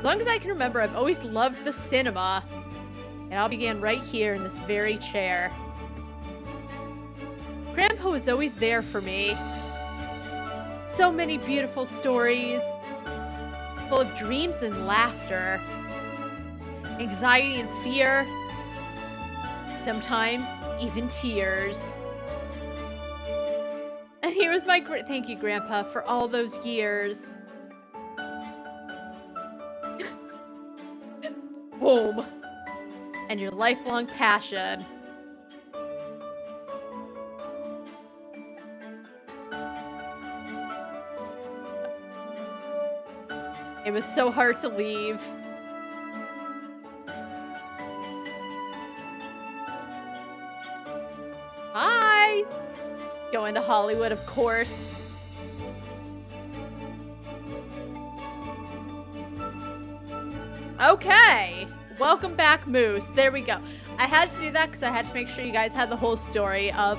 As long as I can remember, I've always loved the cinema. It all began right here in this very chair. Grandpa was always there for me. So many beautiful stories, full of dreams and laughter, anxiety and fear, sometimes even tears. And here was my thank you, Grandpa, for all those years. Boom. And your lifelong passion. It was so hard to leave. Hi! Going to Hollywood, of course. Okay. Welcome back, Moose. There we go. I had to do that because I had to make sure you guys had the whole story of,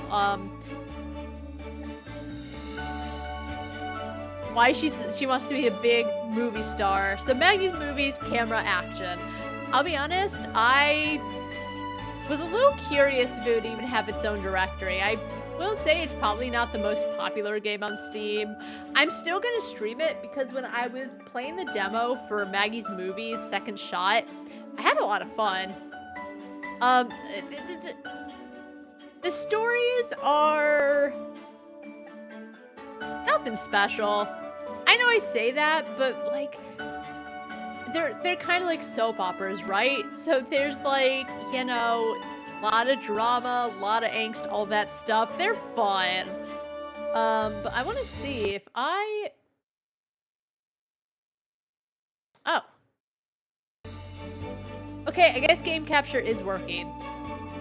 why she wants to be a big movie star. So Maggie's movies, camera, action. I'll be honest, I was a little curious if it would even have its own directory. I will say it's probably not the most popular game on Steam. I'm still gonna stream it because when I was playing the demo for Maggie's movies, Second Shot, I had a lot of fun. The stories are nothing special. I know I say that, but like they're kind of like soap operas, right? So there's like, you know, a lot of drama, a lot of angst, all that stuff. They're fun. But I want to see if I... Oh. Okay, I guess game capture is working.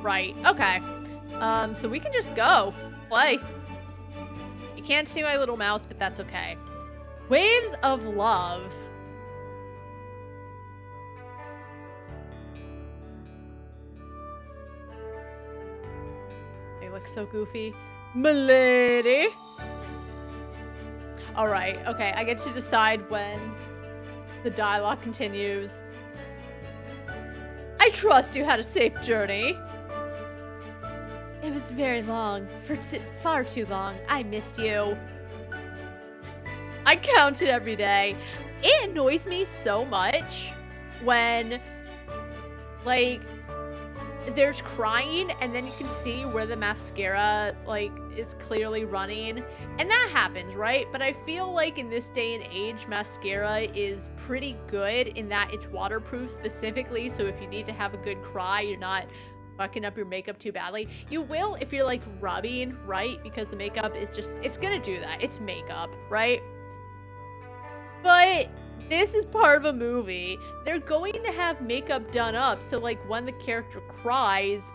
Right, okay. So we can just go. Play. You can't see my little mouse, but that's okay. Waves of Love. They look so goofy. Milady. Alright, okay, I get to decide when the dialogue continues. I trust you had a safe journey. It was very long, far too long. I missed you. I count it every day. It annoys me so much when, like, there's crying and then you can see where the mascara, like, is clearly running. And that happens, right? But I feel like in this day and age, mascara is pretty good in that it's waterproof specifically. So if you need to have a good cry, you're not fucking up your makeup too badly. You will if you're, like, rubbing, right? Because the makeup is just, it's gonna do that. It's makeup, right? But this is part of a movie. They're going to have makeup done up, so like when the character cries,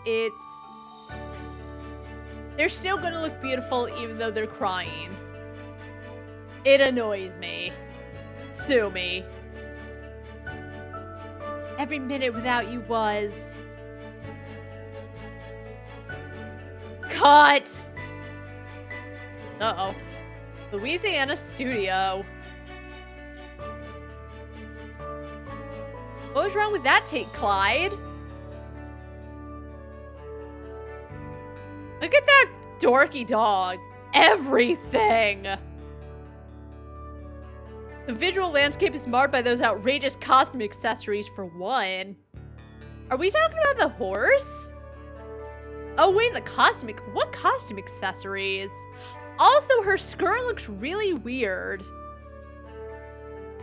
they're still gonna look beautiful even though they're crying. It annoys me. Sue me. Every minute without you was... Cut! Uh-oh. Louisiana studio. What was wrong with that take, Clyde? Look at that dorky dog. Everything. The visual landscape is marred by those outrageous costume accessories for one. Are we talking about the horse? Oh wait, what costume accessories? Also, her skirt looks really weird.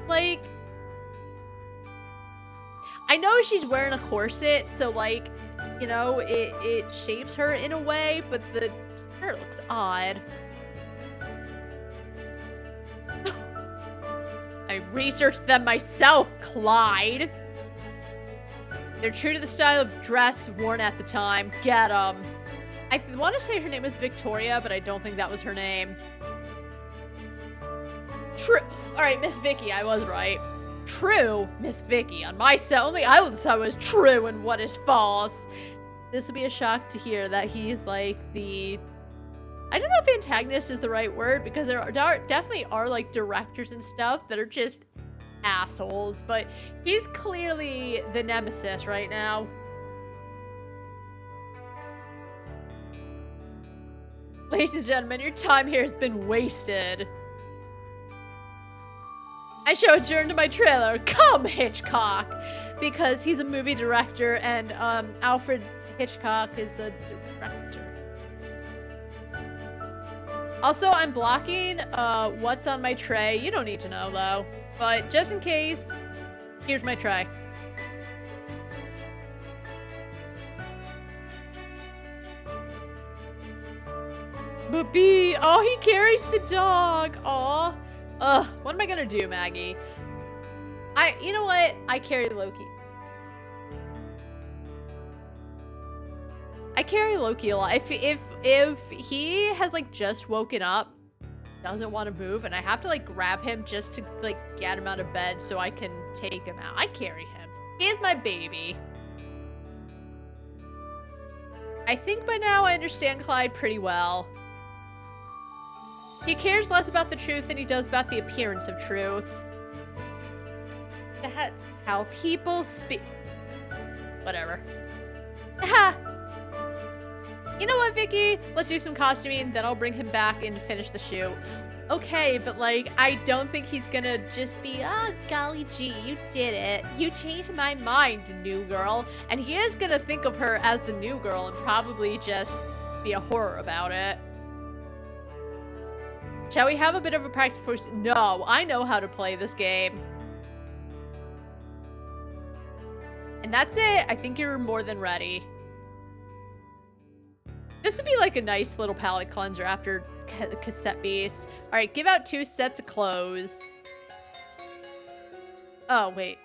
Like, I know she's wearing a corset, so like, you know, it shapes her in a way, but the skirt looks odd. I researched them myself, Clyde. They're true to the style of dress worn at the time. Get 'em. I want to say her name was Victoria, but I don't think that was her name. True. All right, Miss Vicky, I was right. True, Miss Vicky. On my set, only I will decide what is true and what is false. This will be a shock to hear that he's like the... I don't know if antagonist is the right word, because there definitely are like directors and stuff that are just assholes, but he's clearly the nemesis right now. Ladies and gentlemen, your time here has been wasted. I shall adjourn to my trailer. Come, Hitchcock! Because he's a movie director and Alfred Hitchcock is a director. Also, I'm blocking what's on my tray. You don't need to know, though. But just in case, here's my tray. Baby! Oh, he carries the dog! Aw. Ugh, what am I gonna do, Maggie? You know what? I carry Loki. I carry Loki a lot. If he has like just woken up, doesn't want to move, and I have to like grab him just to like get him out of bed so I can take him out. I carry him. He is my baby. I think by now I understand Clyde pretty well. He cares less about the truth than he does about the appearance of truth. That's how people speak. Whatever. Ha! You know what, Vicky? Let's do some costuming, then I'll bring him back and finish the shoot. Okay, but like, I don't think he's gonna just be, oh, golly gee, you did it. You changed my mind, new girl. And he is gonna think of her as the new girl and probably just be a horror about it. Shall we have a bit of a practice first? No, I know how to play this game. And that's it. I think you're more than ready. This would be like a nice little palette cleanser after Cassette Beast. All right, give out 2 sets of clothes. Oh, wait.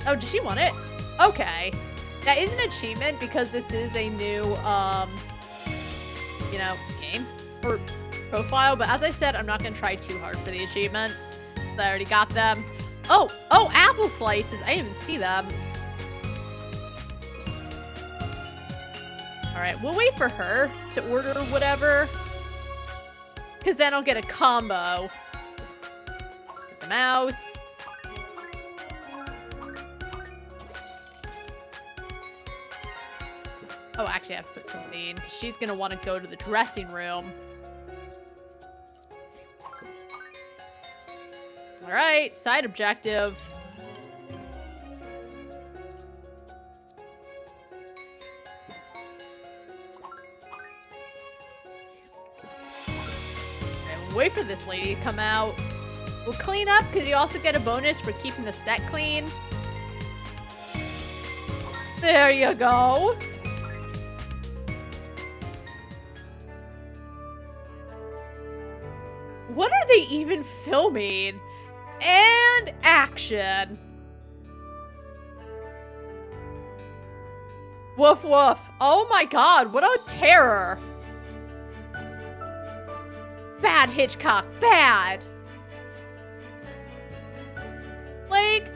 Oh, does she want it? Okay. That is an achievement because this is a new, you know, game or profile. But as I said, I'm not going to try too hard for the achievements. I already got them. Oh, apple slices. I didn't even see them. All right, we'll wait for her to order whatever. Because then I'll get a combo. Get the mouse. Oh, actually, I have to put something. She's going to want to go to the dressing room. All right, side objective. And wait for this lady to come out. We'll clean up because you also get a bonus for keeping the set clean. There you go. What are they even filming? And action. Woof woof. Oh my god, what a terror. Bad, Hitchcock, bad. Like,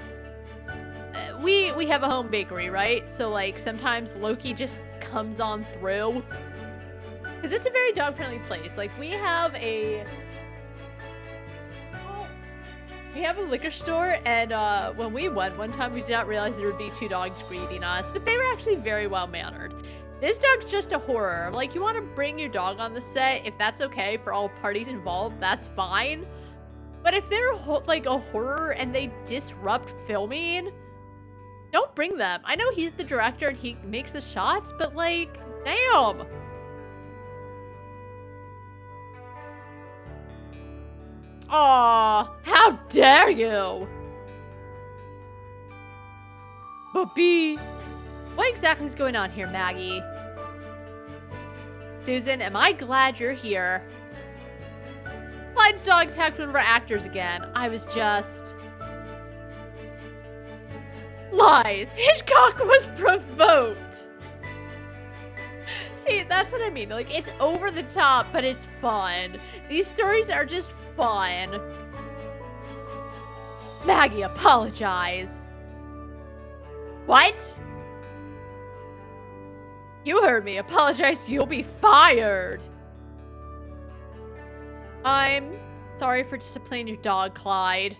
we have a home bakery, right? So like sometimes Loki just comes on through. Because it's a very dog-friendly place. Like we have a liquor store, and when we went one time, we did not realize there would be 2 dogs greeting us, but they were actually very well-mannered. This dog's just a horror. Like, you want to bring your dog on the set, if that's okay for all parties involved, that's fine. But if they're like a horror and they disrupt filming, don't bring them. I know he's the director and he makes the shots, but like, damn. Aw, how dare you! Bobby! What exactly is going on here, Maggie? Susan, am I glad you're here? Clyde's dog attacked one of our actors again. I was just... Lies! Hitchcock was provoked! See, that's what I mean. Like, it's over the top, but it's fun. These stories are just fun. Maggie, apologize. What? You heard me. Apologize. You'll be fired. I'm sorry for disciplining your dog, Clyde.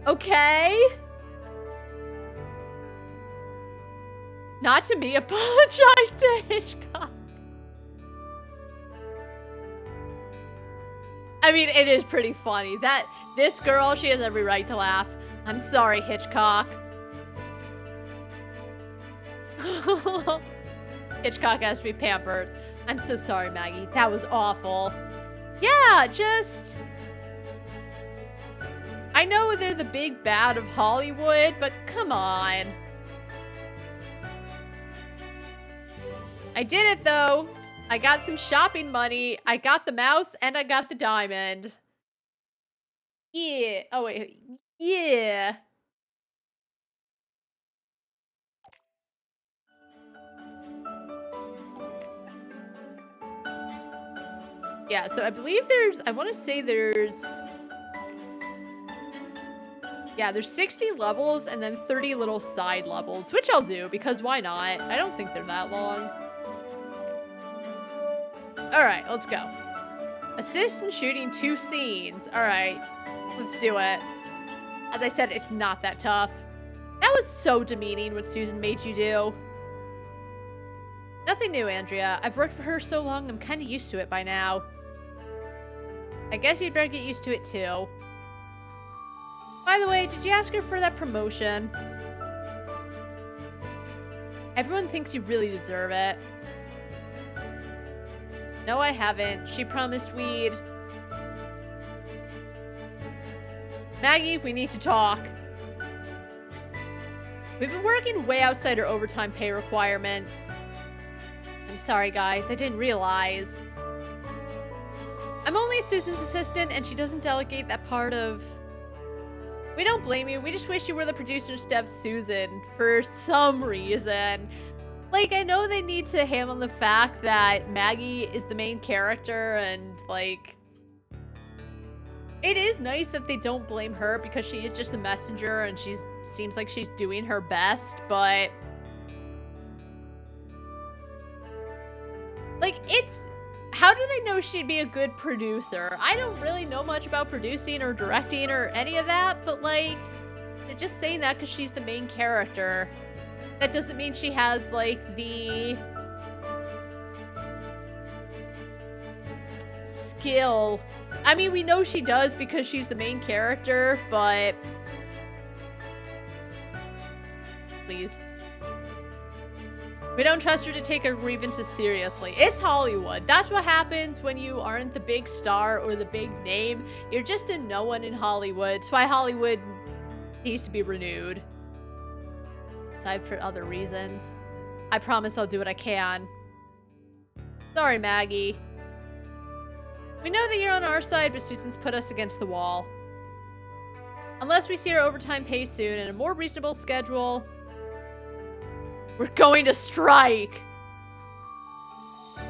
Okay. Not to me. Apologize to Hitchcock. I mean, it is pretty funny that this girl, she has every right to laugh. I'm sorry, Hitchcock. Hitchcock has to be pampered. I'm so sorry, Maggie. That was awful. Yeah, just... I know they're the big bad of Hollywood, but come on. I did it, though. I got some shopping money. I got the mouse, and I got the diamond. Yeah. Oh, wait. Yeah. Yeah, so I believe there's... I want to say there's... Yeah, there's 60 levels and then 30 little side levels, which I'll do, because why not? I don't think they're that long. Alright, let's go. Assist in shooting 2 scenes. Alright, let's do it. As I said, it's not that tough. That was so demeaning what Susan made you do. Nothing new, Andrea. I've worked for her so long, I'm kind of used to it by now. I guess you'd better get used to it too. By the way, did you ask her for that promotion? Everyone thinks you really deserve it. No, I haven't. She promised we'd... Maggie, we need to talk. We've been working way outside our overtime pay requirements. I'm sorry, guys. I didn't realize. I'm only Susan's assistant, and she doesn't delegate that part of... We don't blame you. We just wish you were the producer instead of Susan for some reason. Like, I know they need to hammer on the fact that Maggie is the main character and, like... It is nice that they don't blame her because she is just the messenger and she seems like she's doing her best, but... Like, it's... How do they know she'd be a good producer? I don't really know much about producing or directing or any of that, but like, they're just saying that because she's the main character. That doesn't mean she has like the skill. I mean, we know she does because she's the main character, but please. We don't trust her to take her grievances seriously. It's Hollywood. That's what happens when you aren't the big star or the big name. You're just a no one in Hollywood. That's why Hollywood needs to be renewed. Aside for other reasons. I promise I'll do what I can. Sorry, Maggie. We know that you're on our side, but Susan's put us against the wall. Unless we see our overtime pay soon and a more reasonable schedule... We're going to strike.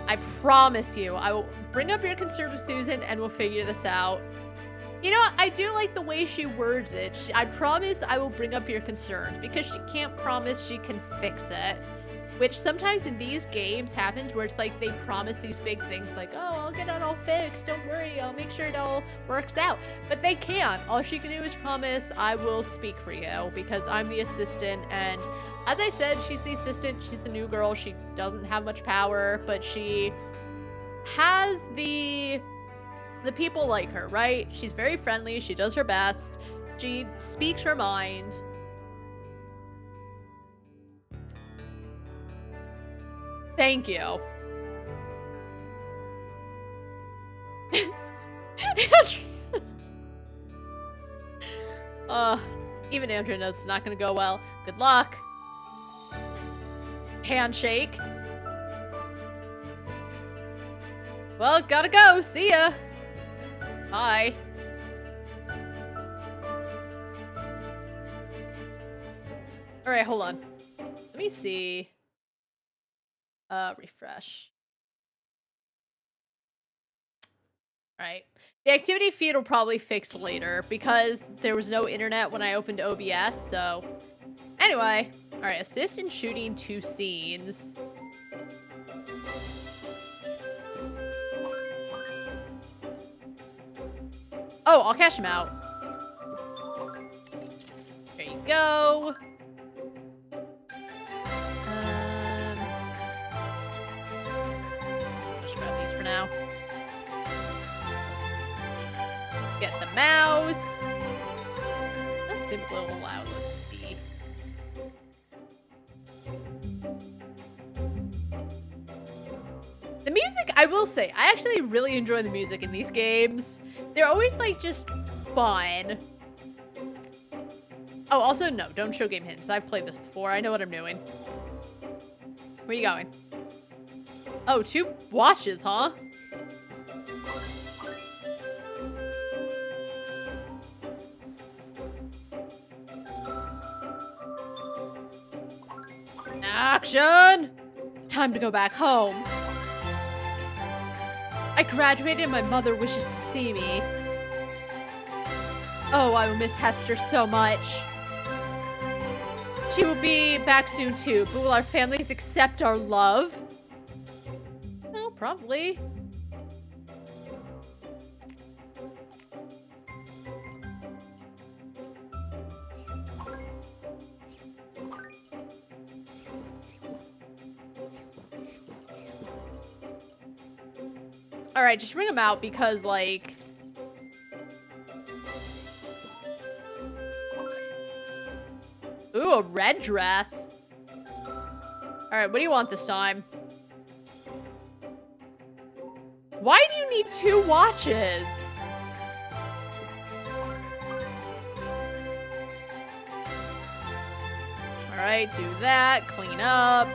I promise you. I will bring up your concern with Susan and we'll figure this out. You know what? I do like the way she words it. I promise I will bring up your concerns because she can't promise she can fix it. Which sometimes in these games happens where it's like they promise these big things like, oh, I'll get it all fixed. Don't worry. I'll make sure it all works out. But they can't. All she can do is promise I will speak for you because I'm the assistant and... As I said, she's the assistant, she's the new girl, she doesn't have much power, but she has the people like her, right? She's very friendly, she does her best, she speaks her mind. Thank you. Even Andrea knows it's not gonna go well. Good luck. Handshake. Well, gotta go. See ya. Bye. Alright, hold on. Let me see. Refresh. Alright. The activity feed will probably fix later because there was no internet when I opened OBS, so Anyway, all right, assist in shooting 2 scenes. Oh, I'll cash him out. There you go. Just grab these for now. Get the mouse. That's simply a little loud. Let's see. The music, I will say, I actually really enjoy the music in these games. They're always like just fun. Oh, also, no, don't show game hints. I've played this before. I know what I'm doing. Where are you going? Oh, 2 watches, huh? Action! Time to go back home. I graduated and my mother wishes to see me. Oh, I will miss Hester so much. She will be back soon too, but will our families accept our love? Well, probably. Alright, just ring them out because, like... Ooh, a red dress. Alright, what do you want this time? Why do you need 2 watches? Alright, do that. Clean up.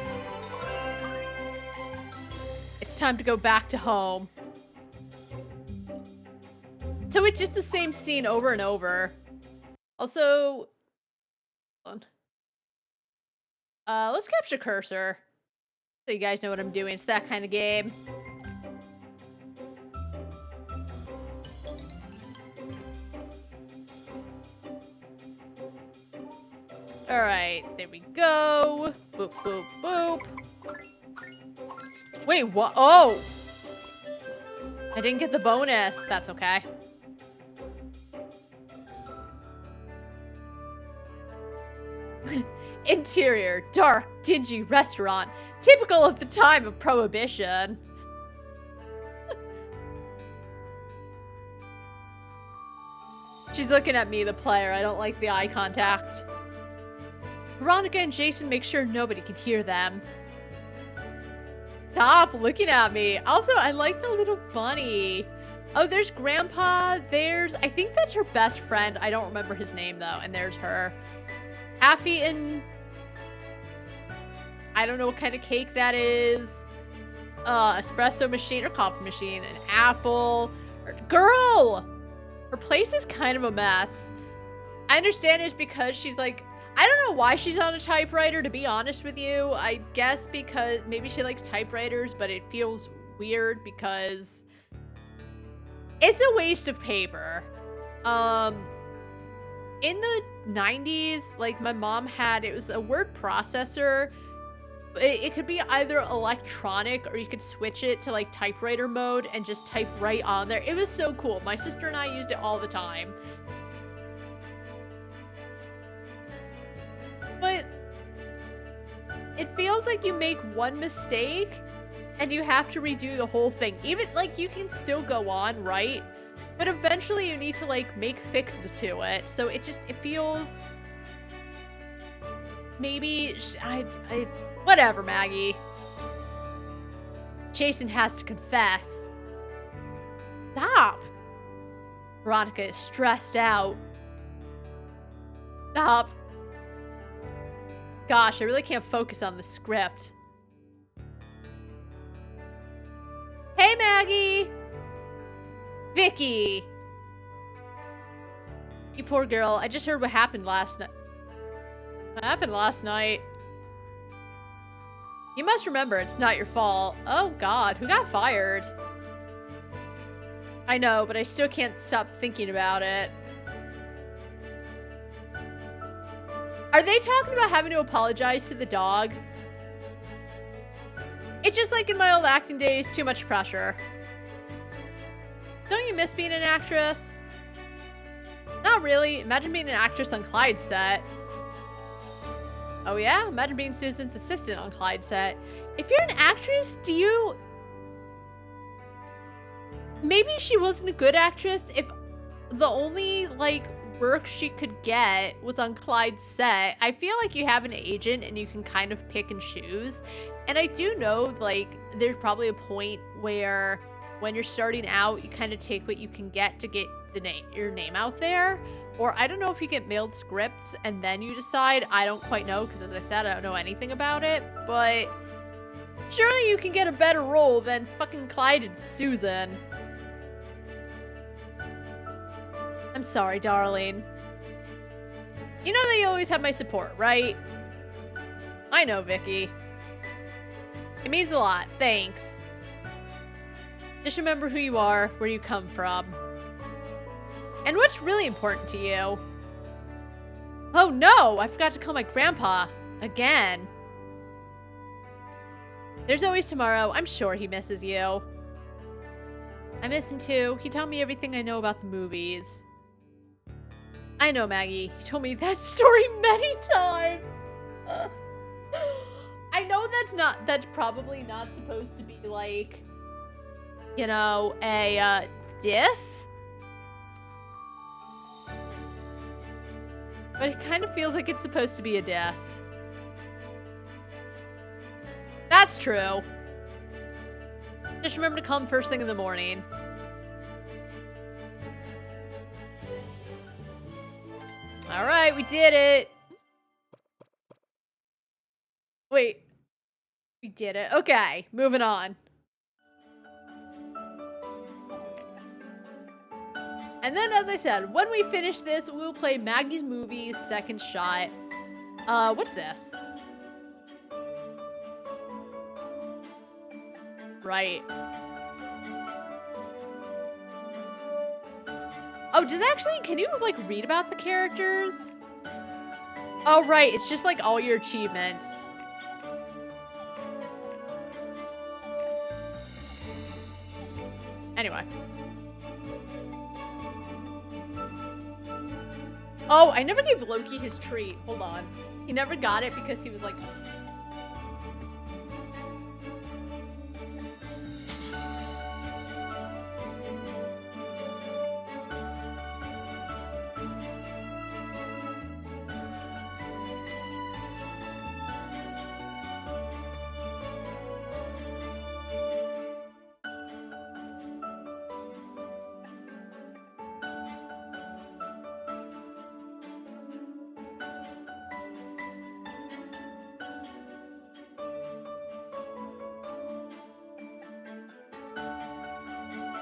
It's time to go back to home. So it's just the same scene over and over. Also... Hold on. Let's capture cursor. So you guys know what I'm doing. It's that kind of game. Alright, there we go. Boop, boop, boop. Wait, what? Oh! I didn't get the bonus. That's okay. Interior, dark, dingy restaurant. Typical of the time of Prohibition. She's looking at me, the player. I don't like the eye contact. Veronica and Jason make sure nobody can hear them. Stop looking at me. Also, I like the little bunny. Oh, there's Grandpa. There's... I think that's her best friend. I don't remember his name, though. And there's her. Half-eaten... I don't know what kind of cake that is. Espresso machine or coffee machine. An apple. Girl! Her place is kind of a mess. I understand it's because she's like... I don't know why she's on a typewriter, to be honest with you. I guess because maybe she likes typewriters, but it feels weird because it's a waste of paper. In the 90s, like my mom had, it was a word processor. It could be either electronic or you could switch it to like typewriter mode and just type right on there. It was so cool. My sister and I used it all the time. But it feels like you make one mistake and you have to redo the whole thing. Even, like, you can still go on, right? But eventually you need to, like, make fixes to it. So it feels... Maybe... Whatever, Maggie. Jason has to confess. Stop! Veronica is stressed out. Stop. Gosh, I really can't focus on the script. Hey, Maggie! Vicky! You poor girl. I just heard what happened last night. What happened last night? You must remember, it's not your fault. Oh, God. Who got fired? I know, but I still can't stop thinking about it. Are they talking about having to apologize to the dog? It's just like in my old acting days, too much pressure. Don't you miss being an actress? Not really. Imagine being an actress on Clyde's set. Oh yeah? Imagine being Susan's assistant on Clyde's set. If you're an actress, do you... Maybe she wasn't a good actress if the only, like, work she could get was on Clyde's set. I feel like you have an agent and you can kind of pick and choose. And I do know, like, there's probably a point where when you're starting out, you kind of take what you can get to get your name out there. Or I don't know if you get mailed scripts and then you decide. I don't quite know because, as I said, I don't know anything about it. But surely you can get a better role than fucking Clyde and Susan. I'm sorry, darling. You know that you always have my support, right? I know, Vicky. It means a lot. Thanks. Just remember who you are, where you come from. And what's really important to you. Oh no! I forgot to call my grandpa. Again. There's always tomorrow. I'm sure he misses you. I miss him too. He taught me everything I know about the movies. I know, Maggie. You told me that story many times. I know that's probably not supposed to be like, you know, a diss. But it kind of feels like it's supposed to be a diss. That's true. Just remember to come first thing in the morning. All right, we did it. Wait. We did it. Okay, moving on. And then, as I said, when we finish this, we'll play Maggie's Movies Second Shot. What's this? Right. Oh, can you, like, read about the characters? Oh, right, it's just, like, all your achievements. Anyway. Oh, I never gave Loki his treat. Hold on. He never got it because he was, like...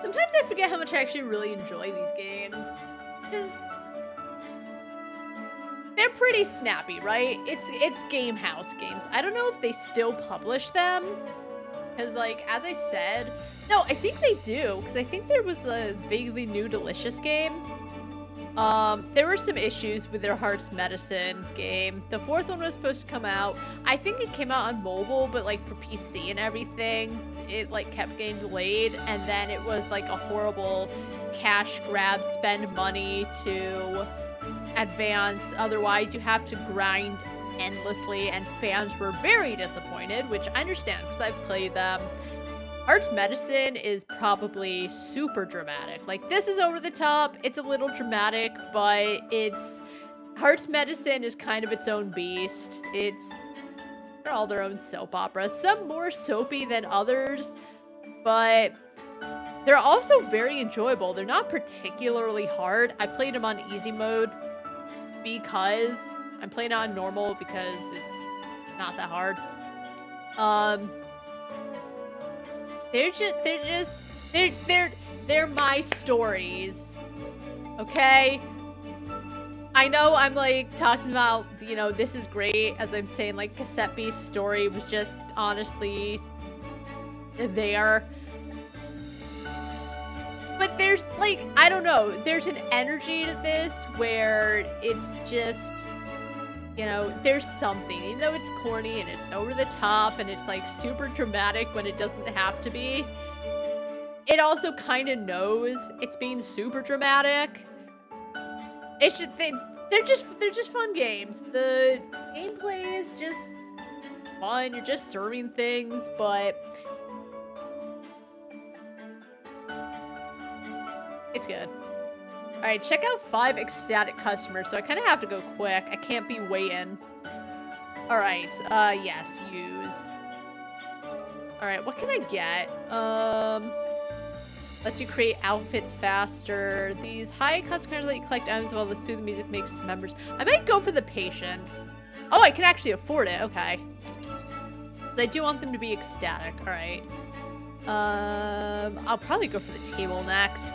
Sometimes I forget how much I actually really enjoy these games. Because they're pretty snappy, right? It's GameHouse games. I don't know if they still publish them. Because, like, as I said... No, I think they do. Because I think there was a vaguely new Delicious game. There were some issues with their Heart's Medicine game. The fourth one was supposed to come out. I think it came out on mobile, but, like, for PC and everything, it, like, kept getting delayed. And then it was, like, a horrible cash grab, spend money to advance. Otherwise, you have to grind endlessly, and fans were very disappointed, which I understand, because I've played them. Heart's Medicine is probably super dramatic. Like, this is over the top. It's a little dramatic, but Heart's Medicine is kind of its own beast. They're all their own soap operas. Some more soapy than others, but they're also very enjoyable. They're not particularly hard. I played them on easy mode because I'm playing on normal because it's not that hard. They're my stories. Okay? I know I'm like talking about, you know, this is great, as I'm saying, like, Cassette Beast's story was just honestly there. But there's, like, I don't know, there's an energy to this where it's just, you know, there's something, even though it's corny and it's over the top and it's like super dramatic when it doesn't have to be. It also kind of knows it's being super dramatic. It's just, they're just fun games. The gameplay is just fun. You're just serving things, but it's good. All right, check out 5 ecstatic customers. So I kind of have to go quick. I can't be waiting. All right, yes, use. All right, what can I get? Lets you create outfits faster. These high customers let you collect items while the soothing music makes members. I might go for the patience. Oh, I can actually afford it. Okay. I do want them to be ecstatic. All right. I'll probably go for the table next.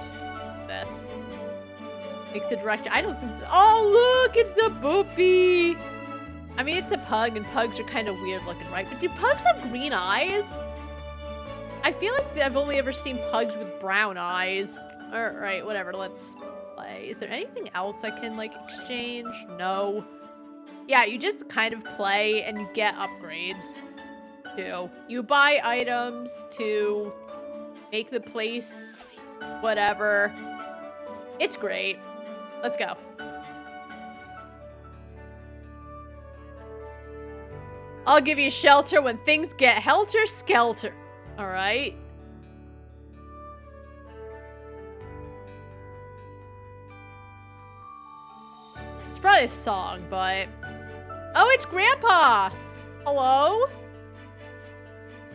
This. Make the director. I don't think this. Oh, look, it's the boopy. I mean, it's a pug, and pugs are kind of weird looking, right? But do pugs have green eyes? I feel like I've only ever seen pugs with brown eyes. All right, whatever. Let's play. Is there anything else I can, like, exchange? No. Yeah, you just kind of play, and you get upgrades, too. You buy items to make the place whatever. It's great. Let's go. I'll give you shelter when things get helter-skelter. All right. It's probably a song, but... Oh, it's Grandpa! Hello?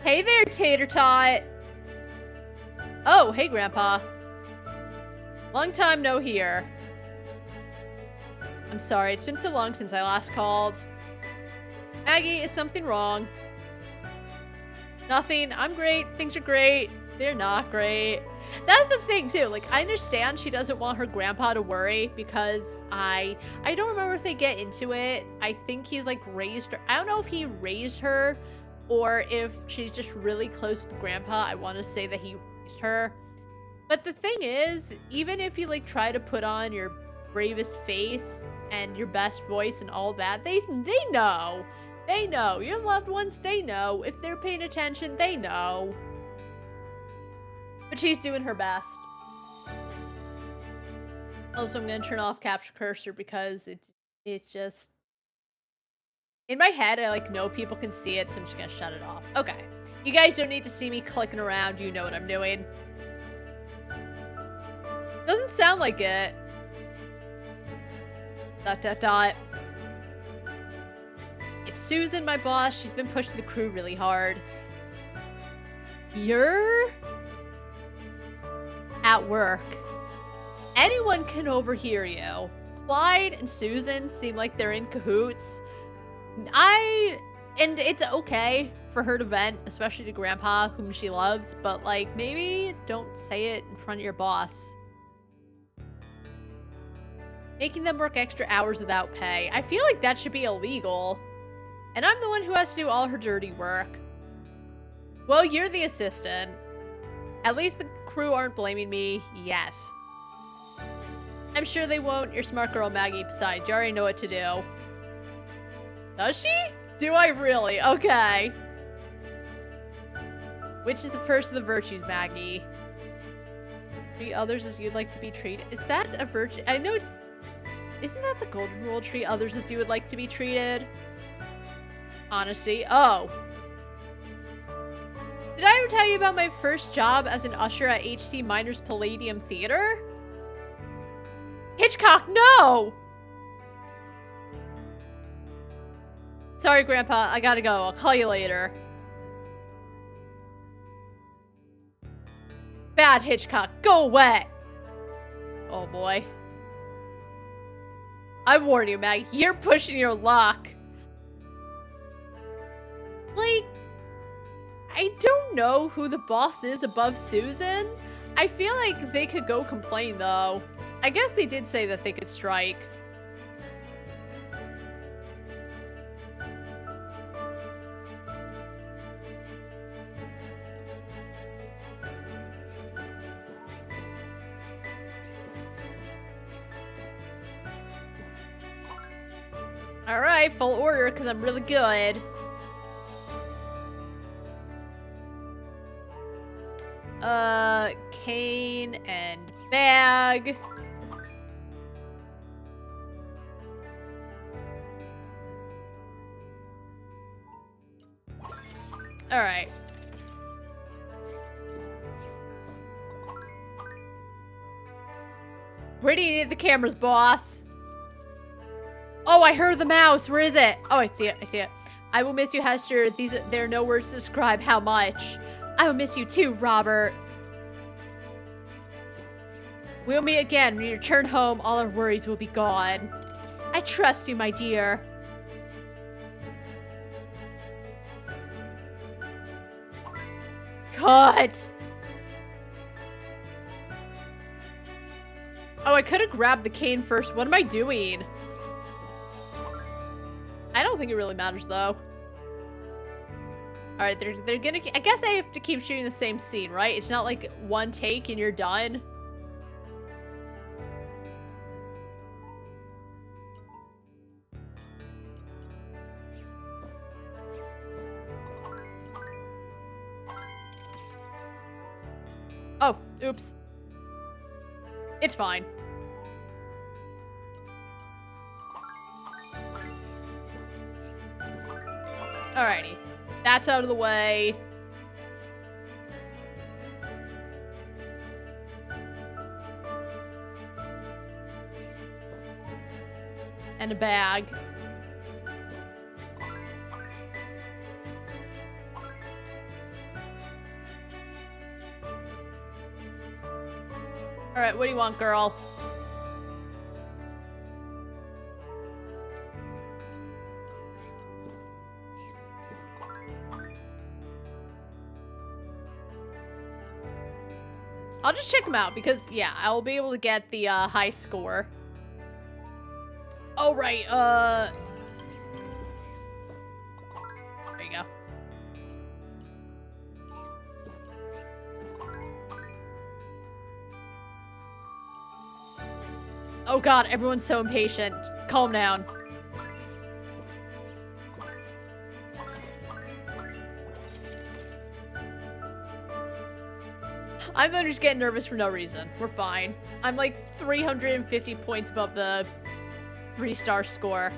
Hey there, Tater Tot. Oh, hey, Grandpa. Long time no hear. I'm sorry, it's been so long since I last called. Maggie, is something wrong? Nothing. I'm great. Things are great. They're not great. That's the thing, too. Like, I understand she doesn't want her grandpa to worry because I don't remember if they get into it. I think he's, like, raised her. I don't know if he raised her or if she's just really close with grandpa. I want to say that he raised her. But the thing is, even if you, like, try to put on your bravest face and your best voice and all that, they know. They know. Your loved ones, they know. If they're paying attention, they know. But she's doing her best. Also, I'm going to turn off capture cursor because it's just... In my head, I, like, know people can see it, so I'm just going to shut it off. Okay. You guys don't need to see me clicking around. You know what I'm doing. Doesn't sound like it. ... It's Susan, my boss. She's been pushing the crew really hard. You're at work. Anyone can overhear you. Clyde and Susan seem like they're in cahoots. And it's okay for her to vent, especially to Grandpa, whom she loves, but, like, maybe don't say it in front of your boss. Making them work extra hours without pay. I feel like that should be illegal. And I'm the one who has to do all her dirty work. Well, you're the assistant. At least the crew aren't blaming me. Yes. I'm sure they won't. You're a smart girl, Maggie. Besides, you already know what to do. Does she? Do I really? Okay. Which is the first of the virtues, Maggie? Treat others as you'd like to be treated. Is that a virtue? I know it's... Isn't that the golden rule? Treat others as you would like to be treated? Honesty. Oh. Did I ever tell you about my first job as an usher at HC Miner's Palladium Theater? Hitchcock, no! Sorry, Grandpa. I gotta go. I'll call you later. Bad Hitchcock. Go away! Oh, boy. I warn you, Maggie. You're pushing your luck. Like, I don't know who the boss is above Susan. I feel like they could go complain, though. I guess they did say that they could strike. Alright, full order, because I'm really good. Cane and bag. Alright. Where do you need the cameras, boss? Oh, I heard the mouse. Where is it? Oh, I see it. I see it. I will miss you, Hester. There are no words to describe how much. I will miss you too, Robert. We'll meet again. When you return home, all our worries will be gone. I trust you, my dear. Cut! Oh, I could have grabbed the cane first. What am I doing? I don't think it really matters, though. Alright, they're gonna... I guess I have to keep shooting the same scene, right? It's not like one take and you're done. Oh, oops. It's fine. Alrighty. That's out of the way. And a bag. Alright, what do you want, girl? I'll just check them out because, yeah, I'll be able to get the high score. Oh, right, there you go. Oh god, everyone's so impatient. Calm down. I'm gonna just get nervous for no reason. We're fine. I'm like 350 points above the 3-star score.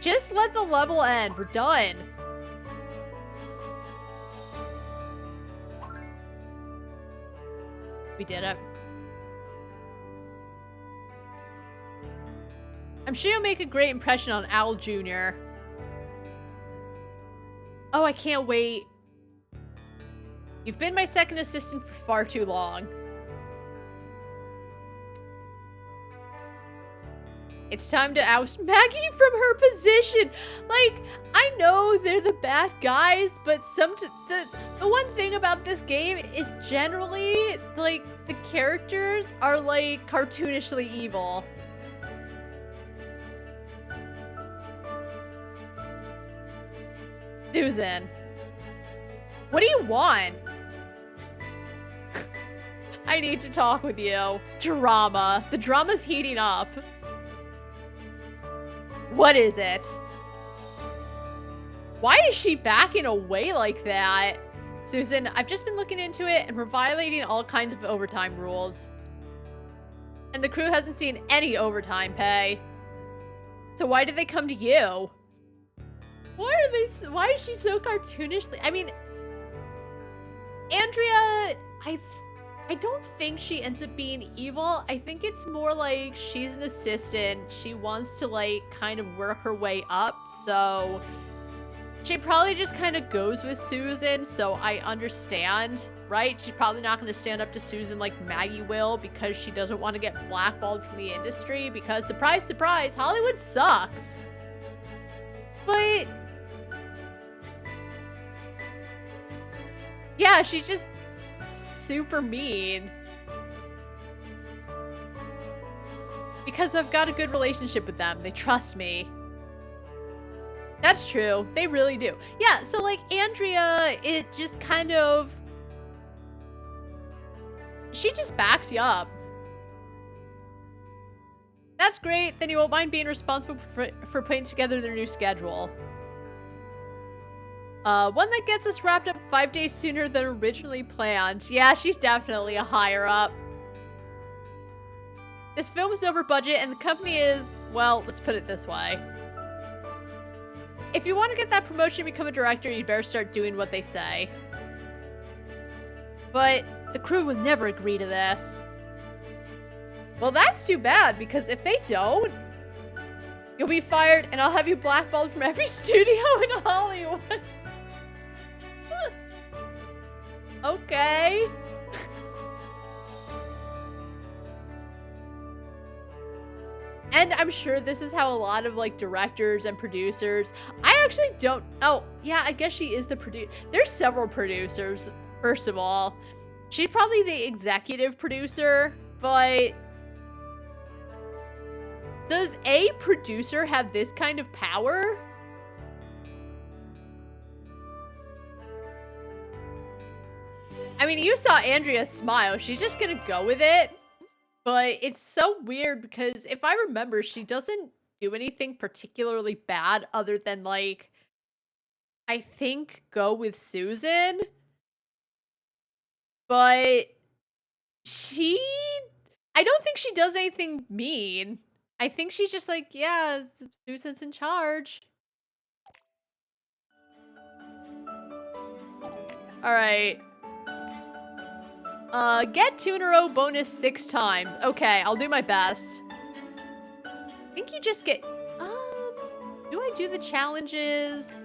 Just let the level end. We're done. We did it. I'm sure you'll make a great impression on Owl Jr. Oh, I can't wait. You've been my second assistant for far too long. It's time to oust Maggie from her position. Like, I know they're the bad guys, but the one thing about this game is generally, like, the characters are, like, cartoonishly evil. Susan. What do you want? I need to talk with you. Drama. The drama's heating up. What is it? Why is she backing away like that? Susan, I've just been looking into it and we're violating all kinds of overtime rules. And the crew hasn't seen any overtime pay. So why did they come to you? Why is she so cartoonishly? I mean, Andrea, I don't think she ends up being evil. I think it's more like she's an assistant. She wants to, like, kind of work her way up. So she probably just kind of goes with Susan. So I understand, right? She's probably not going to stand up to Susan like Maggie will because she doesn't want to get blackballed from the industry because, surprise, surprise, Hollywood sucks. But yeah, she's just super mean. Because I've got a good relationship with them. They trust me. That's true. They really do. Yeah, so like Andrea, it just kind of... she just backs you up. That's great. Then you won't mind being responsible for putting together their new schedule. One that gets us wrapped up 5 days sooner than originally planned. Yeah, she's definitely a higher up. This film is over budget and the company is, well, let's put it this way. If you want to get that promotion and become a director, you'd better start doing what they say. But the crew will never agree to this. Well, that's too bad, because if they don't, you'll be fired and I'll have you blackballed from every studio in Hollywood. Okay. And I'm sure this is how a lot of, like, directors and producers... I actually don't... Oh, yeah, I guess she is the producer. There's several producers, first of all. She's probably the executive producer, but... Does a producer have this kind of power? I mean, you saw Andrea smile. She's just gonna go with it. But it's so weird because if I remember, she doesn't do anything particularly bad other than, like, I think go with Susan. But I don't think she does anything mean. I think she's just like, yeah, Susan's in charge. All right. Get 2 in a row bonus 6 times. Okay, I'll do my best. I think you just get, do I do the challenges?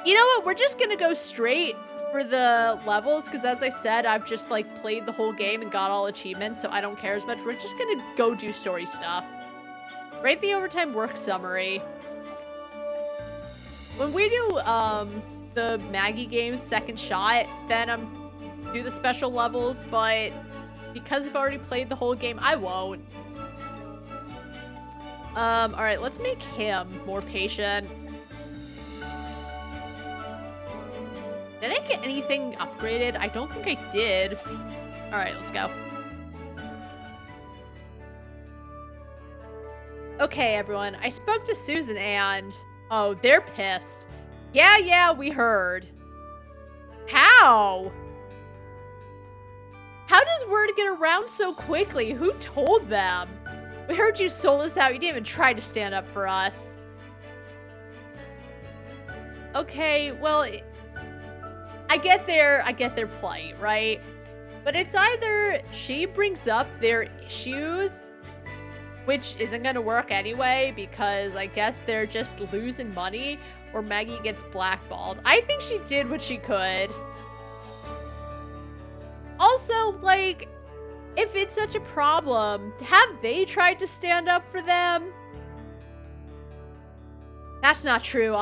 You know what? We're just gonna go straight for the levels, because as I said, I've just, like, played the whole game and got all achievements, so I don't care as much. We're just gonna go do story stuff. Rate the overtime work summary. When we do, the Maggie game second shot, then I'm do the special levels, but because I've already played the whole game, I won't. Alright, let's make him more patient. Did I get anything upgraded? I don't think I did. Alright, let's go. Okay, everyone. I spoke to Susan and... Oh, they're pissed. Yeah, we heard. How? How does word get around so quickly? Who told them? We heard you sold us out. You didn't even try to stand up for us. Okay, well, I get their plight, right? But it's either she brings up their issues, which isn't gonna work anyway because I guess they're just losing money, or Maggie gets blackballed. I think she did what she could. Also, like, if it's such a problem, have they tried to stand up for them? That's not true,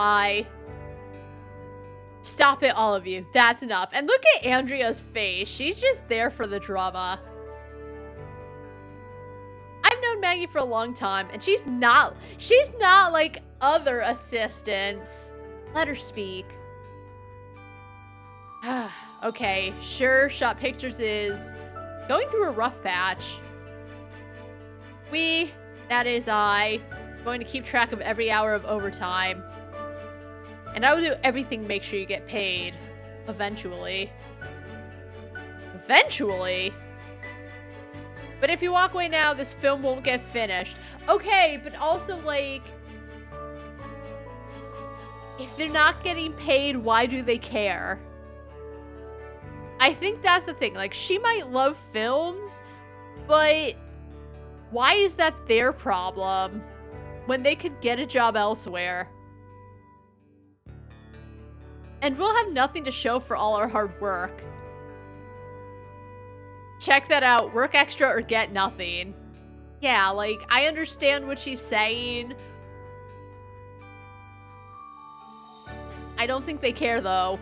Stop it, all of you. That's enough. And look at Andrea's face. She's just there for the drama. I've known Maggie for a long time, and she's not like other assistants. Let her speak. Okay, sure, shot pictures is going through a rough patch. That is going to keep track of every hour of overtime. And I will do everything to make sure you get paid. Eventually. Eventually? But if you walk away now, this film won't get finished. Okay, but also, like... if they're not getting paid, why do they care? I think that's the thing. Like, she might love films, but why is that their problem when they could get a job elsewhere? And we'll have nothing to show for all our hard work. Check that out. Work extra or get nothing. Yeah, like, I understand what she's saying. I don't think they care, though.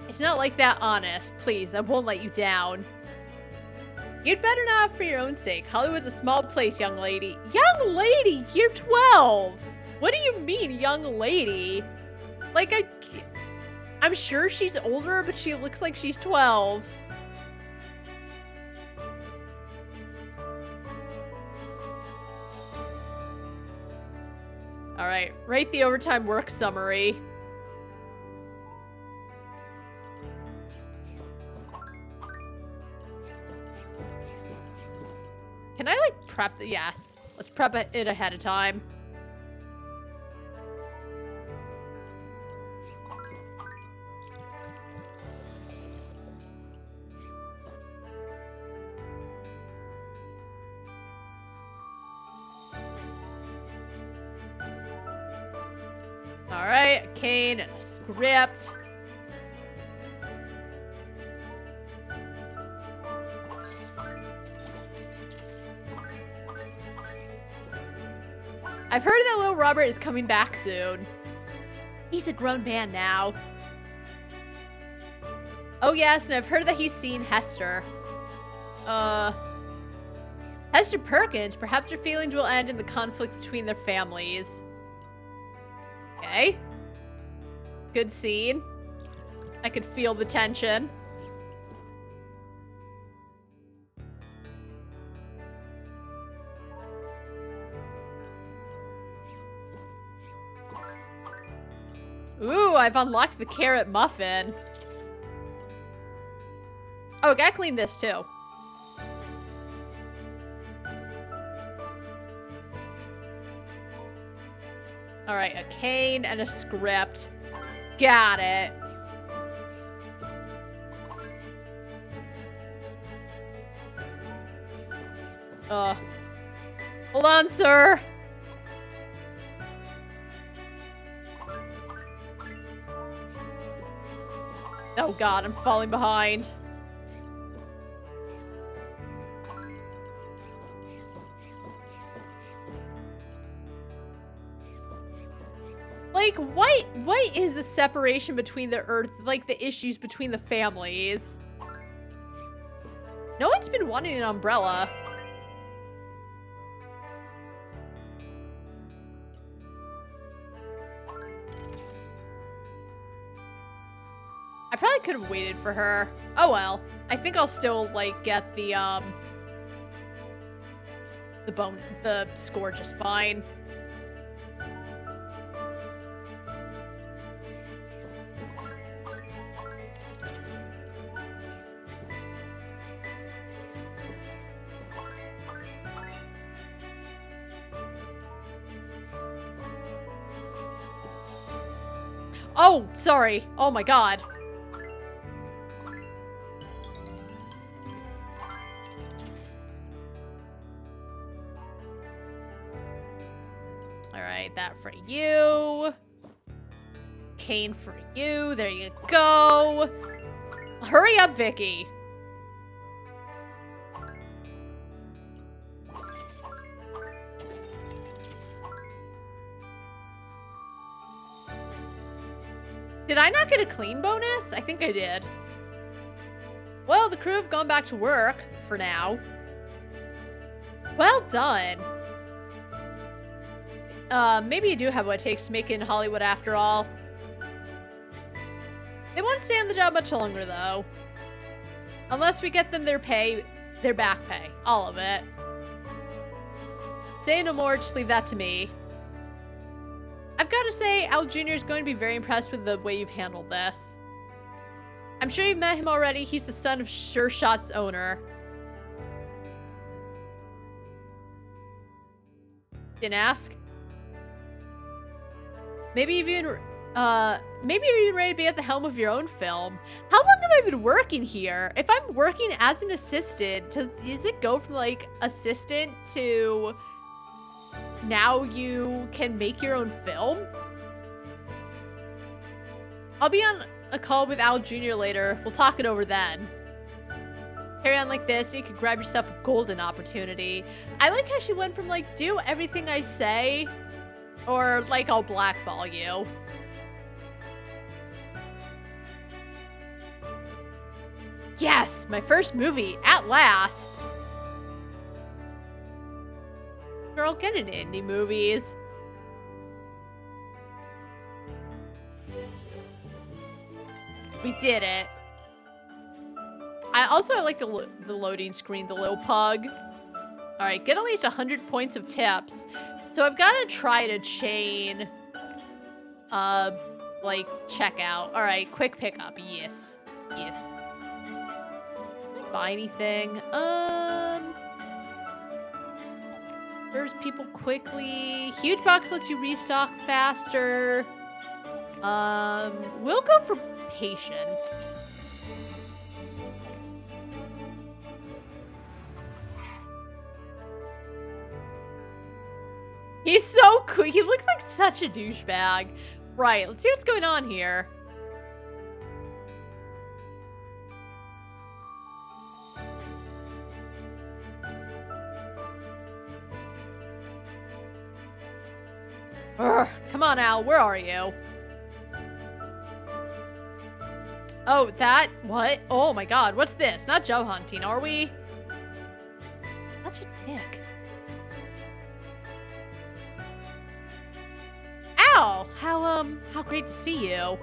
It's not like that honest. Please, I won't let you down. You'd better not for your own sake. Hollywood's a small place, young lady. Young lady? You're 12! What do you mean, young lady? Like, I'm sure she's older, but she looks like she's 12. All right, rate the overtime work summary. Can I, like, prep the... Yes. Let's prep it ahead of time. All right, a cane and a script. I've heard that little Robert is coming back soon. He's a grown man now. Oh yes, and I've heard that he's seen Hester. Hester Perkins, perhaps their feelings will end in the conflict between their families. Okay. Good scene. I could feel the tension. Ooh, I've unlocked the carrot muffin. Oh, I gotta clean this too. Alright, a cane and a script. Got it. Hold on, sir. Oh god, I'm falling behind. Like, what is the separation between the earth, like the issues between the families? No one's been wanting an umbrella. I probably could have waited for her. Oh well. I think I'll still, like, get the score just fine. Oh, sorry. Oh my god. Alright, that for you. Cane for you. There you go. Hurry up, Vicky. Did I not get a clean bonus? I think I did. Well, the crew have gone back to work for now. Well done. Maybe you do have what it takes to make it in Hollywood after all. They won't stay on the job much longer, though. Unless we get them their pay, their back pay. All of it. Say no more, just leave that to me. I've got to say, Al Jr. is going to be very impressed with the way you've handled this. I'm sure you've met him already. He's the son of Sure Shot's owner. Didn't ask? Maybe you're even ready to be at the helm of your own film. How long have I been working here? If I'm working as an assistant, does it go from, like, assistant to... now you can make your own film? I'll be on a call with Al Jr. later. We'll talk it over then. Carry on like this, and you can grab yourself a golden opportunity. I like how she went from, like, do everything I say, or, like, I'll blackball you. Yes! My first movie, at last! Girl, get into indie movies. We did it. I like the loading screen, the little pug. Alright, get at least 100 points of tips. So I've got to try to chain, like, checkout. All right, quick pickup. Yes. Yes. Buy anything? There's people quickly. Huge box lets you restock faster. We'll go for patience. He's so cool. He looks like such a douchebag. Right, let's see what's going on here. Urgh, come on, Al. Where are you? Oh, that? What? Oh my god, what's this? Not Joe hunting, are we? Such a dick. Al! How great to see you.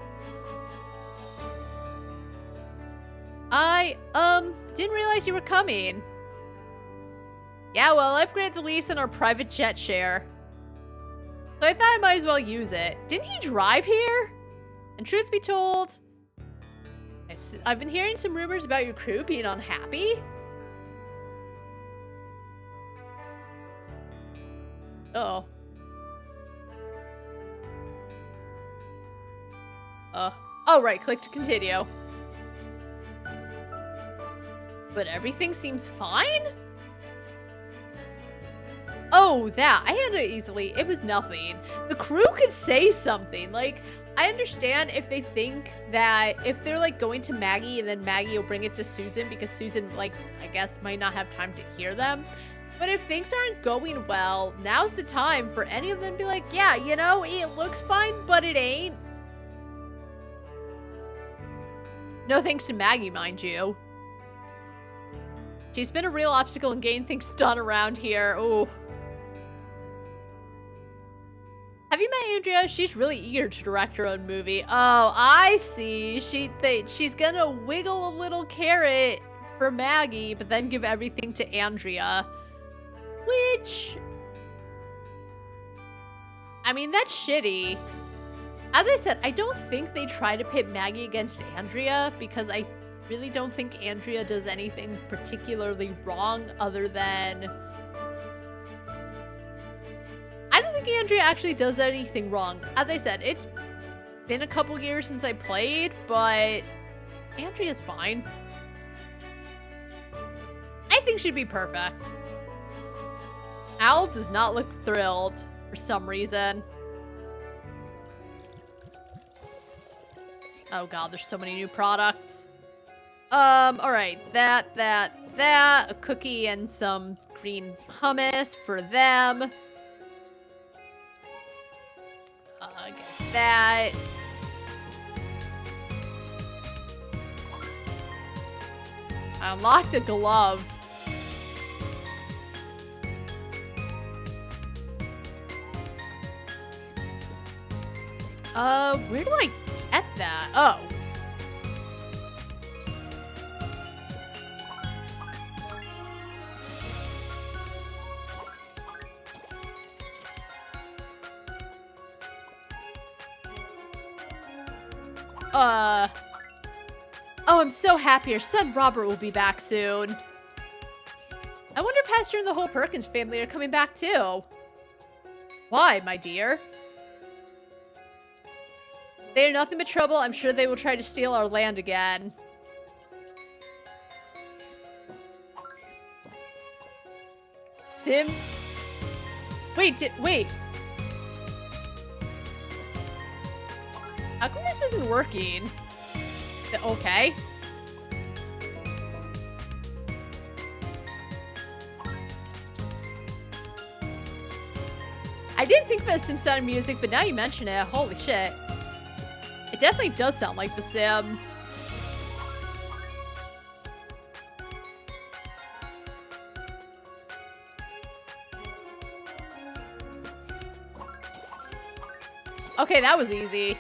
I, didn't realize you were coming. Yeah, well, I've granted the lease on our private jet share. So I thought I might as well use it. Didn't he drive here? And truth be told, I've been hearing some rumors about your crew being unhappy. Uh-oh. Oh, right, click to continue. But everything seems fine? Oh, that. I handled it easily. It was nothing. The crew could say something. Like, I understand if they think that if they're, like, going to Maggie and then Maggie will bring it to Susan because Susan, like, I guess might not have time to hear them. But if things aren't going well, now's the time for any of them to be like, yeah, you know, it looks fine, but it ain't. No thanks to Maggie, mind you. She's been a real obstacle in getting things done around here. Ooh. Have you met Andrea? She's really eager to direct her own movie. Oh, I see. She's gonna wiggle a little carrot for Maggie, but then give everything to Andrea. Which... I mean, that's shitty. As I said, I don't think they try to pit Maggie against Andrea because I really don't think Andrea does anything particularly wrong other than... I don't think Andrea actually does anything wrong. As I said, it's been a couple years since I played, but Andrea's fine. I think she'd be perfect. Al does not look thrilled for some reason. Oh god, there's so many new products. Alright, that, a cookie and some green hummus for them. Get that. I unlocked a glove. Where do I get that? Oh. Oh, I'm so happy your son Robert will be back soon. I wonder if Hester and the whole Perkins family are coming back too. Why, my dear? They are nothing but trouble. I'm sure they will try to steal our land again. Sim? Wait, wait. How come this isn't working? Okay. I didn't think about Sims sound music, but now you mention it, holy shit. It definitely does sound like The Sims. Okay, that was easy.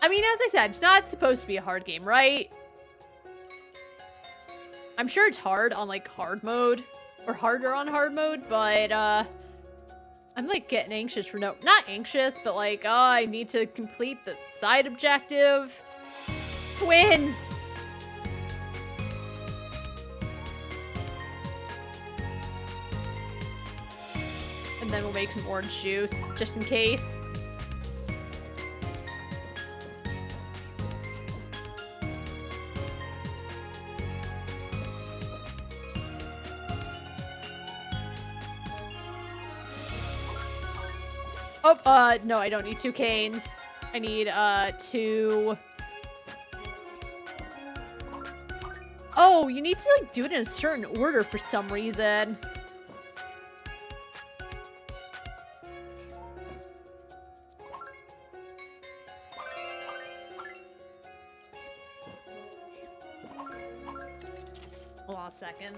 I mean, as I said, it's not supposed to be a hard game, right? I'm sure it's hard on, like, hard mode. or harder on hard mode, but I'm like getting anxious for not anxious, but like, oh, I need to complete the side objective. Twins! And then we'll make some orange juice, just in case. Oh, no, I don't need 2 canes. I need, 2... Oh, you need to, like, do it in a certain order for some reason. Hold on a second.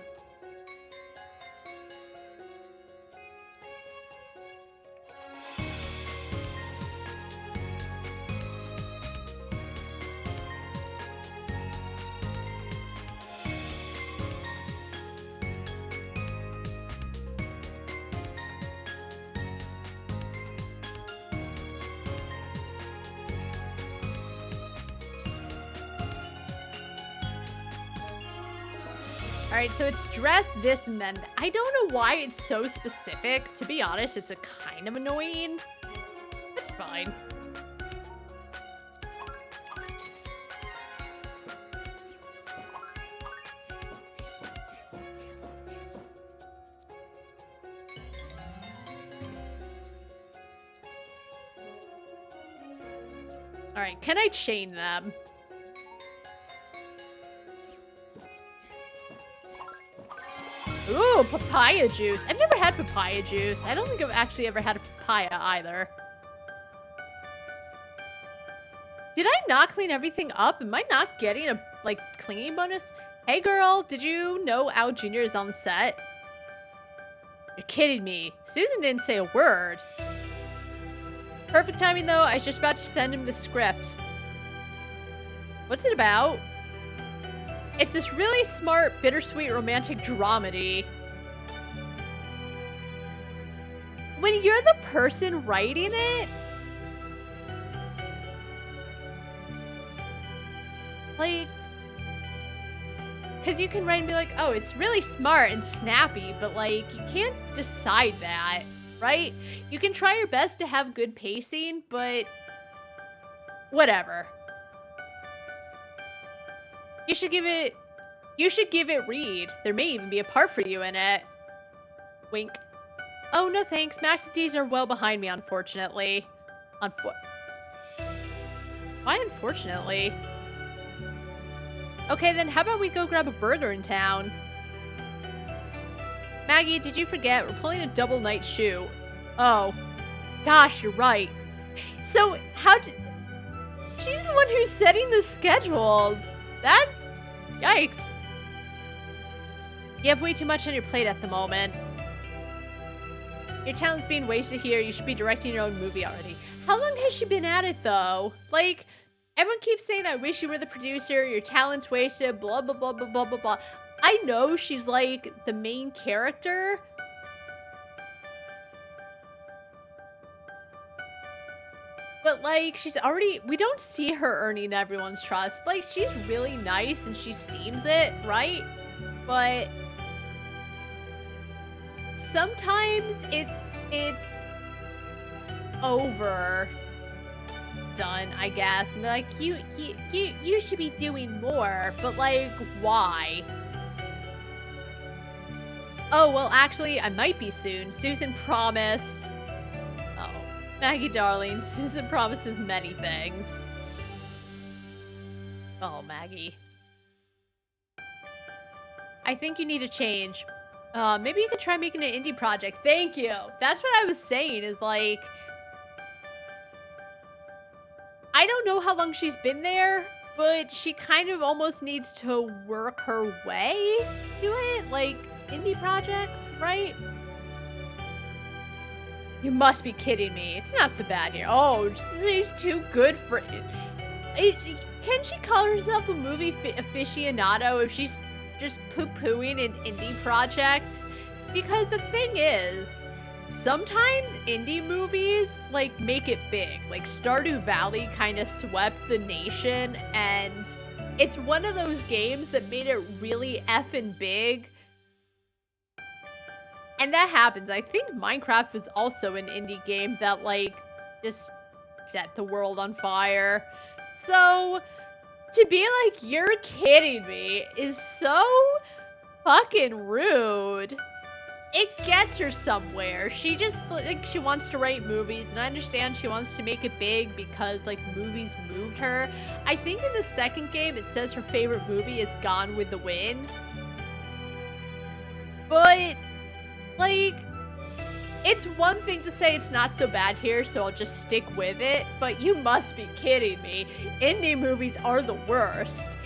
Alright, so it's dress, this, and then... I don't know why it's so specific. To be honest, it's a kind of annoying. It's fine. Alright, can I chain them? Ooh, papaya juice. I've never had papaya juice. I don't think I've actually ever had a papaya either. Did I not clean everything up? Am I not getting a, like, cleaning bonus? Hey, girl, did you know Al Jr. is on the set? You're kidding me. Susan didn't say a word. Perfect timing, though. I was just about to send him the script. What's it about? It's this really smart, bittersweet romantic dramedy. When you're the person writing it, like, because you can write and be like, oh, it's really smart and snappy, but like, you can't decide that, right? You can try your best to have good pacing, but whatever. You should give it read. There may even be a part for you in it. Wink. Oh, no thanks. Mac and D's are well behind me, unfortunately. Why unfortunately? Okay, then how about we go grab a burger in town? Maggie, did you forget? We're pulling a double night shoot. Oh. Gosh, you're right. So, she's the one who's setting the schedules. That's... Yikes. You have way too much on your plate at the moment. Your talent's being wasted here. You should be directing your own movie already. How long has she been at it, though? Like, everyone keeps saying, I wish you were the producer. Your talent's wasted. Blah, blah, blah, blah, blah, blah, blah. I know she's, like, the main character. But, like, she's already... We don't see her earning everyone's trust. Like, she's really nice and she seems it, right? But... sometimes it's overdone, I guess. Like, you should be doing more, but, like, why? Oh, well, actually, I might be soon. Susan promised... Maggie, darling, Susan promises many things. Oh, Maggie. I think you need a change. Maybe you could try making an indie project. Thank you. That's what I was saying, is like... I don't know how long she's been there, but she kind of almost needs to work her way to it. Like, indie projects, right? You must be kidding me. It's not so bad here. Oh, she's too good for it. Can she call herself a movie aficionado if she's just poo-pooing an indie project? Because the thing is, sometimes indie movies, like, make it big. Like, Stardew Valley kind of swept the nation, and it's one of those games that made it really effing big. And that happens. I think Minecraft was also an indie game that, like, just set the world on fire. So, to be like, you're kidding me, is so fucking rude. It gets her somewhere. She just, like, she wants to write movies, and I understand she wants to make it big because, like, movies moved her. I think in the second game, it says her favorite movie is Gone with the Wind. But, like, it's one thing to say it's not so bad here, so I'll just stick with it, but you must be kidding me. Indie movies are the worst.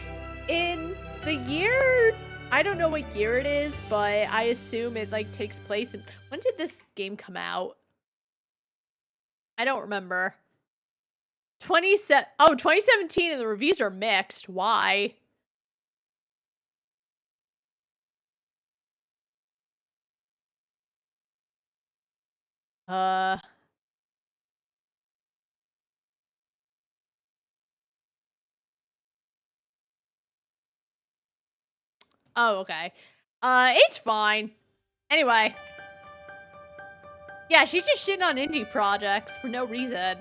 In the year, I don't know what year it is, but I assume it, like, takes place in, when did this game come out? I don't remember. 2017, and the reviews are mixed. Why? Oh, okay. It's fine. Anyway. Yeah, she's just shitting on indie projects for no reason.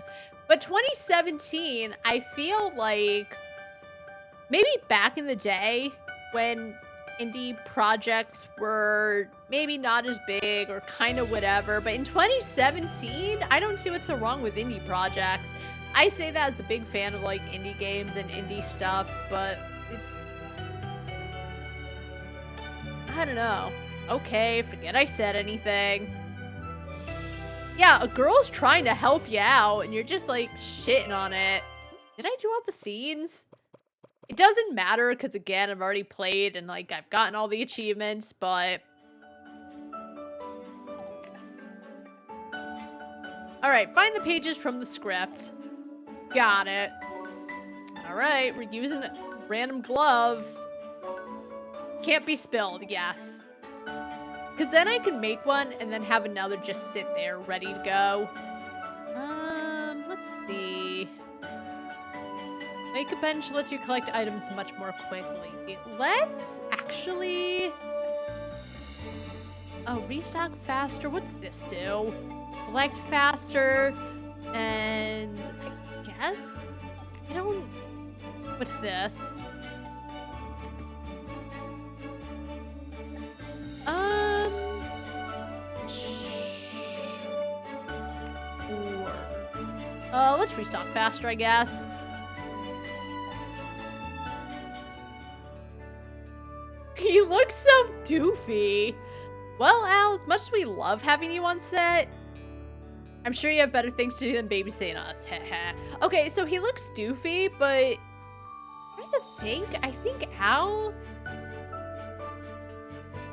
But 2017, I feel like maybe back in the day when indie projects were maybe not as big or kind of whatever, but in 2017, I don't see what's so wrong with indie projects. I say that as a big fan of, like, indie games and indie stuff, but it's, I don't know. Okay, forget I said anything. Yeah, a girl's trying to help you out, and you're just, like, shitting on it. Did I do all the scenes? It doesn't matter, because, again, I've already played, and, like, I've gotten all the achievements, but... Alright, find the pages from the script. Got it. Alright, we're using a random glove. Can't be spilled, yes. Because then I can make one and then have another just sit there ready to go. Let's see. Make a bench lets you collect items much more quickly. Let's actually... Oh, restock faster. What's this do? Collect faster. And I guess... I don't... What's this? Let's restock faster, I guess. He looks so doofy. Well, Al, as much as we love having you on set, I'm sure you have better things to do than babysitting us. Okay, so he looks doofy, but I think Al...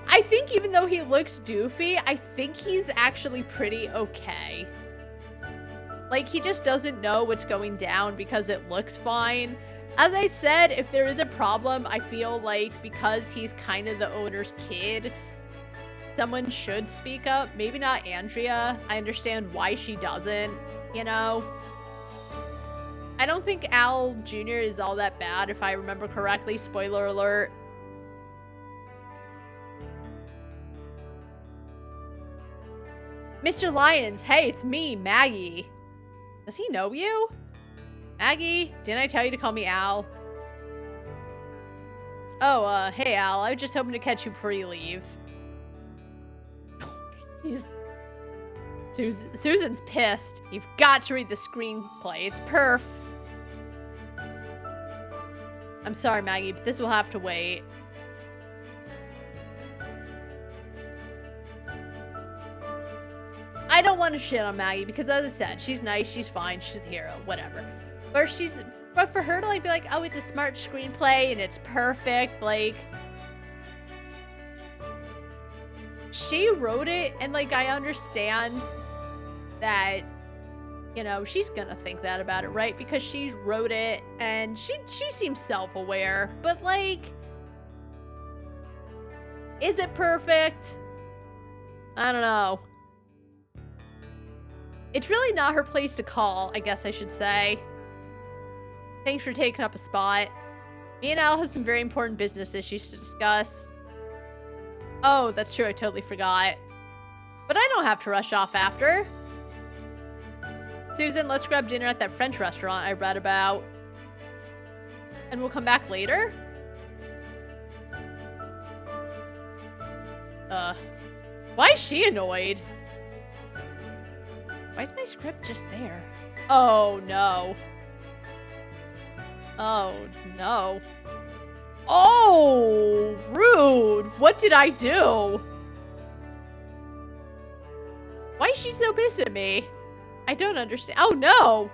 I think even though he looks doofy, I think he's actually pretty okay. Like, he just doesn't know what's going down because it looks fine. As I said, if there is a problem, I feel like because he's kind of the owner's kid, someone should speak up. Maybe not Andrea. I understand why she doesn't, you know? I don't think Al Jr. is all that bad, if I remember correctly. Spoiler alert. Mr. Lyons, hey, it's me, Maggie. Does he know you? Maggie, didn't I tell you to call me Al? Oh, hey Al, I was just hoping to catch you before you leave. Susan's pissed. You've got to read the screenplay. It's perf. I'm sorry, Maggie, but this will have to wait. I don't want to shit on Maggie because, as I said, she's nice, she's fine, she's a hero, whatever. But for her to, like, be like, oh, it's a smart screenplay and it's perfect, like... She wrote it, and, like, I understand that, you know, she's gonna think that about it, right? Because she wrote it, and she seems self-aware, but, like... Is it perfect? I don't know. It's really not her place to call, I guess I should say. Thanks for taking up a spot. Me and Al have some very important business issues to discuss. Oh, that's true. I totally forgot. But I don't have to rush off after. Susan, let's grab dinner at that French restaurant I read about. And we'll come back later? Why is she annoyed? Why is my script just there? Oh, no. Oh, no. Oh, rude. What did I do? Why is she so pissed at me? I don't understand. Oh, no.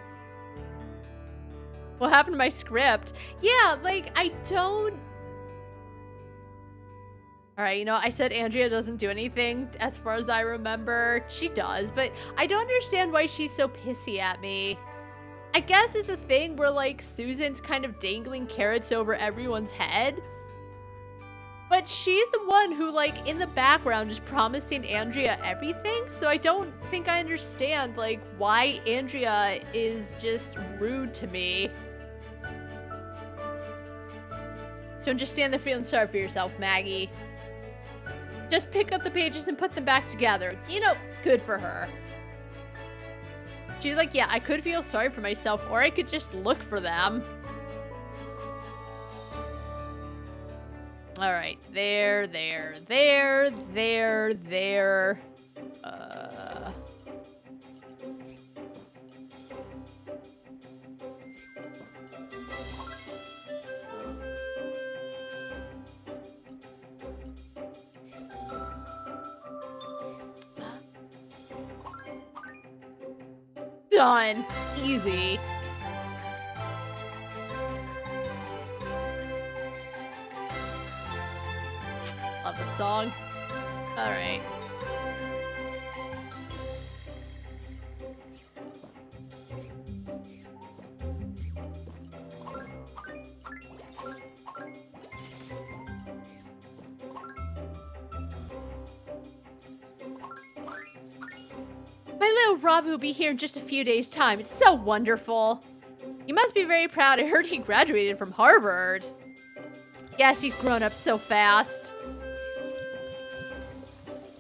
What happened to my script? Yeah, like, I don't... Alright, you know, I said Andrea doesn't do anything as far as I remember. She does, but I don't understand why she's so pissy at me. I guess it's a thing where, like, Susan's kind of dangling carrots over everyone's head. But she's the one who, like, in the background is promising Andrea everything. So I don't think I understand, like, why Andrea is just rude to me. Don't just stand there feeling sorry for yourself, Maggie. Just pick up the pages and put them back together. You know, good for her. She's like, yeah, I could feel sorry for myself, or I could just look for them. All right, there. Done. Easy. Love the song. All right. My little Rob will be here in just a few days' time. It's so wonderful. You must be very proud. I heard he graduated from Harvard. Yes, he's grown up so fast.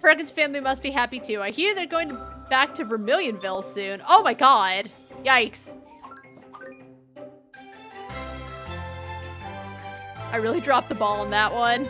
Perkins' family must be happy too. I hear they're going back to Vermilionville soon. Oh my god. Yikes. I really dropped the ball on that one.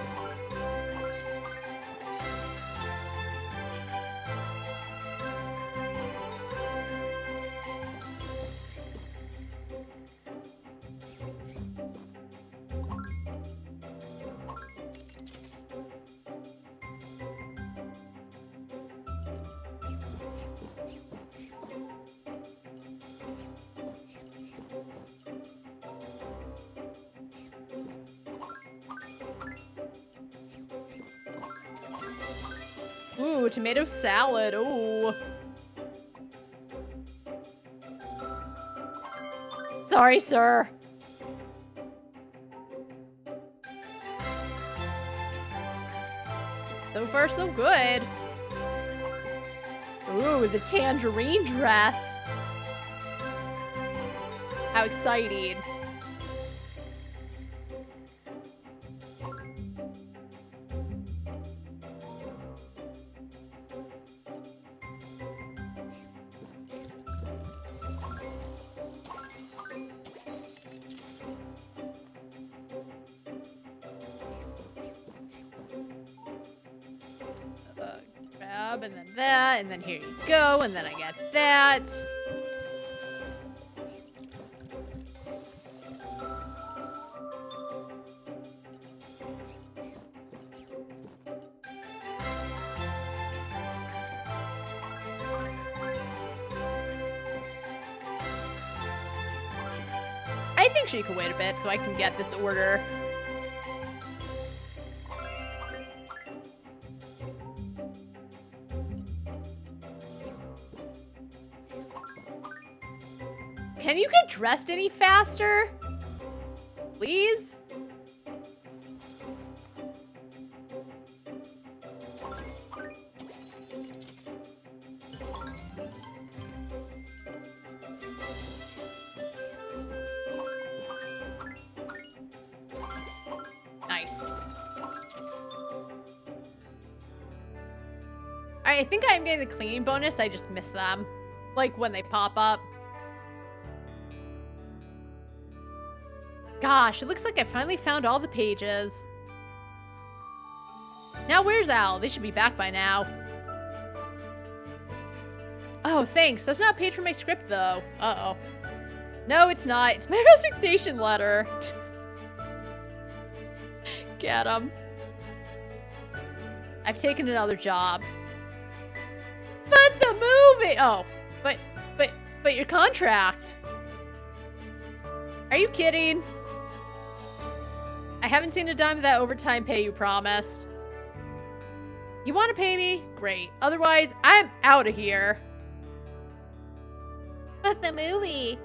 Ooh, tomato salad. Ooh. Sorry, sir. So far, so good. Ooh, the tangerine dress. How exciting. Grab, and then that, and then here you go, and then I get that. I think she can wait a bit so I can get this order. Can you get dressed any faster? Please? I think I'm getting the cleaning bonus. I just miss them. Like when they pop up. Gosh, it looks like I finally found all the pages. Now where's Al? They should be back by now. Oh, thanks. That's not a page for my script, though. Uh-oh. No, it's not. It's my resignation letter. Get him. I've taken another job. But the movie! Oh, but your contract. Are you kidding? I haven't seen a dime of that overtime pay you promised. You want to pay me? Great. Otherwise, I'm out of here. But the movie.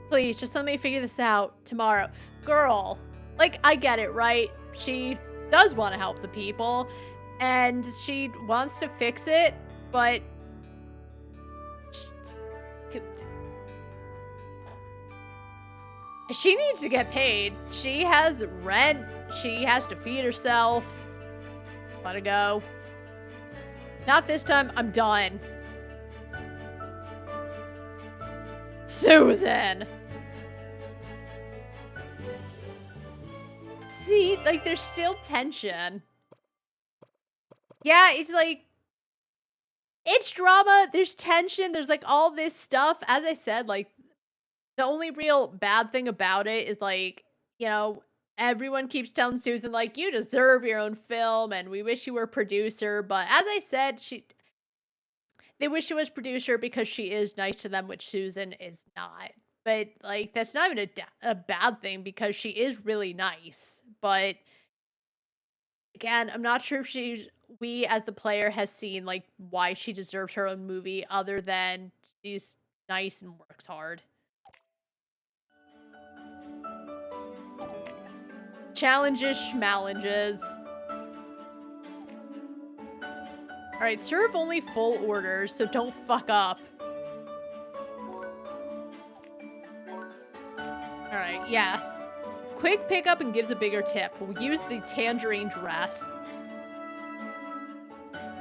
Please, just let me figure this out tomorrow. Girl, like, I get it, right? She does want to help the people, and she wants to fix it, but... she needs to get paid. She has rent. She has to feed herself. Let her go. Not this time. I'm done. Susan! See, like, there's still tension. Yeah, it's like... it's drama. There's tension. There's, like, all this stuff. As I said, like, the only real bad thing about it is, like, you know, everyone keeps telling Susan, like, you deserve your own film, and we wish you were producer. But as I said, they wish she was producer because she is nice to them, which Susan is not. But, like, that's not even a bad thing because she is really nice. But, again, I'm not sure if we as the player has seen, like, why she deserves her own movie other than she's nice and works hard. Challenges, schmallenges. Alright, serve only full orders, so don't fuck up. Alright, yes. Quick pickup and gives a bigger tip. We'll use the tangerine dress.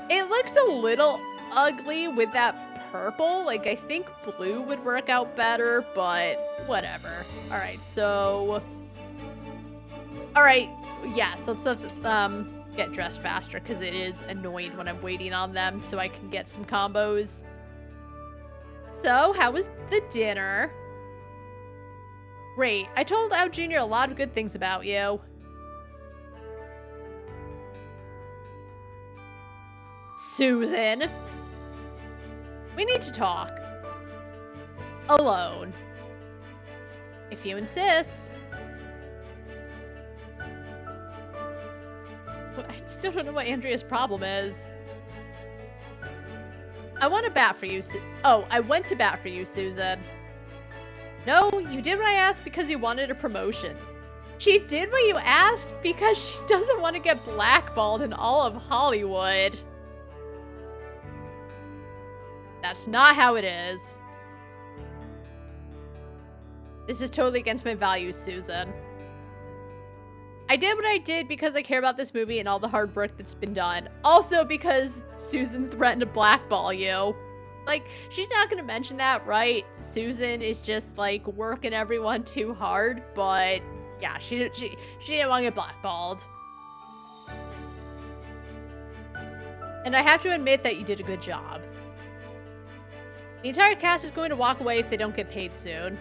It looks a little ugly with that purple. Like, I think blue would work out better, but whatever. Alright, so... alright, yes, let's get dressed faster because it is annoying when I'm waiting on them so I can get some combos. So, how was the dinner? Great. I told Al Jr. a lot of good things about you. Susan. We need to talk. Alone. If you insist. I still don't know what Andrea's problem is. I want to bat for you, I went to bat for you, Susan. No, you did what I asked because you wanted a promotion. She did what you asked because she doesn't want to get blackballed in all of Hollywood. That's not how it is. This is totally against my values, Susan. I did what I did because I care about this movie and all the hard work that's been done. Also because Susan threatened to blackball you. Like, she's not gonna mention that, right? Susan is just, like, working everyone too hard, but yeah, she didn't want to get blackballed. And I have to admit that you did a good job. The entire cast is going to walk away if they don't get paid soon.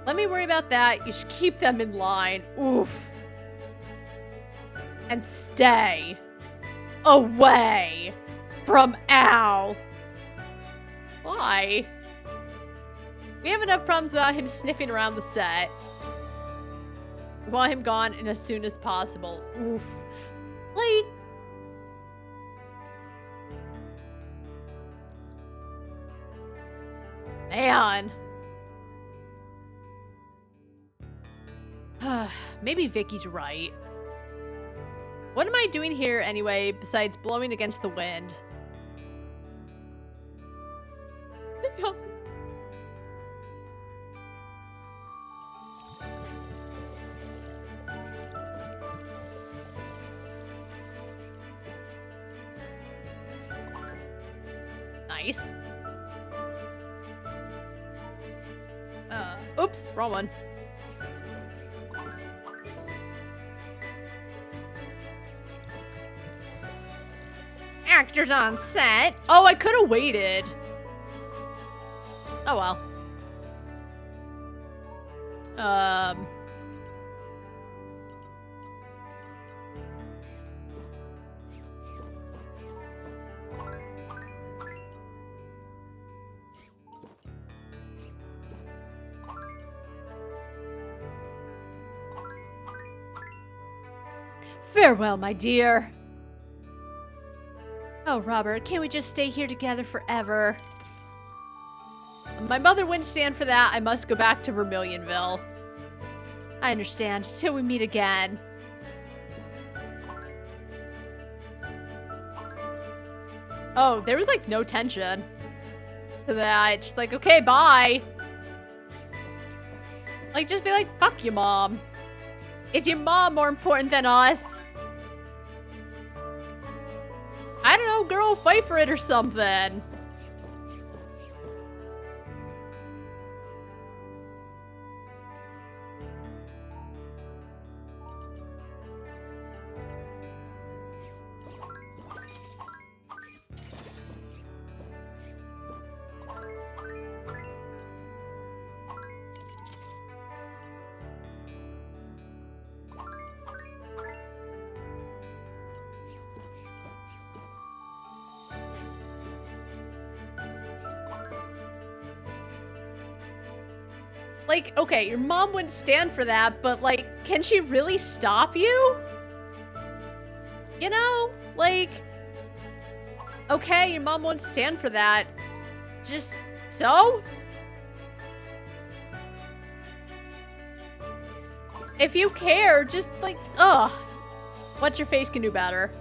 Let me worry about that. You should keep them in line. Oof. And stay away from Al. Why? We have enough problems without him sniffing around the set. We want him gone and as soon as possible. Oof. Like... man. Maybe Vicky's right. What am I doing here anyway, besides blowing against the wind? nice. Oops, wrong one. Actors on set. Oh, I could have waited. Oh well. Farewell, my dear. Oh, Robert, can't we just stay here together forever? My mother wouldn't stand for that. I must go back to Vermilionville. I understand. Till we meet again. Oh, there was like no tension to that. Just like, okay, bye. Like, just be like, fuck you, Mom. Is your mom more important than us? I don't know, girl, fight for it or something. Like, okay, your mom wouldn't stand for that, but, like, can she really stop you? You know? Like, okay, your mom won't stand for that. Just, so? If you care, just, like, ugh. What's your face can do better?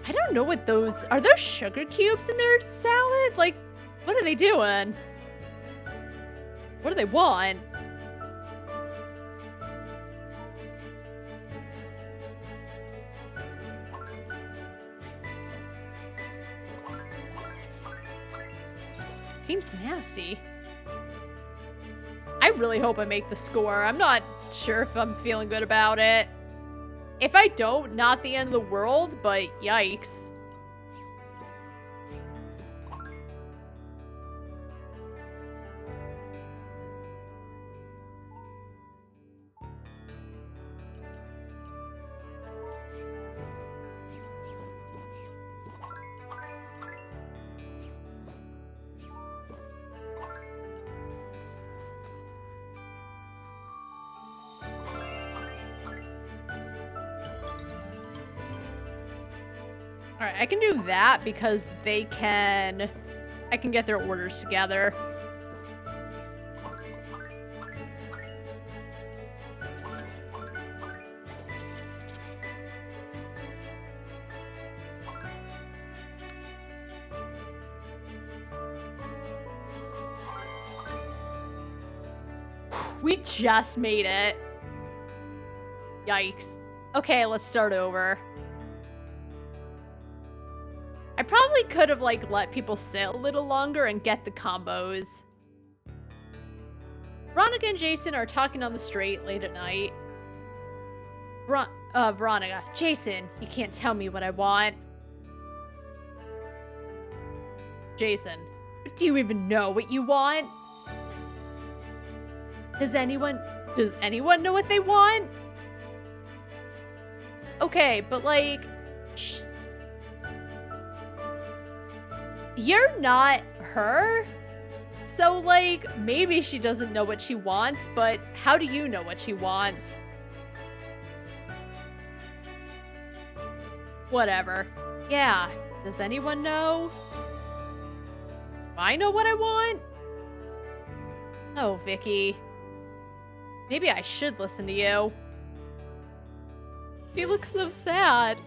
I don't know what those... Are those sugar cubes in their salad? Like, what are they doing? What do they want? It seems nasty. I really hope I make the score. I'm not sure if I'm feeling good about it. If I don't, not the end of the world, but yikes. Alright, I can do that because they can... I can get their orders together. We just made it. Yikes. Okay, let's start over. I probably could have, like, let people sit a little longer and get the combos. Veronica and Jason are talking on the street late at night. Veronica, Jason, you can't tell me what I want. Jason, do you even know what you want? Does anyone know what they want? Okay, but, like, you're not her. So, like, maybe she doesn't know what she wants, but how do you know what she wants? Whatever. Yeah, does anyone know? I know what I want? Oh, Vicky. Maybe I should listen to you. You look so sad.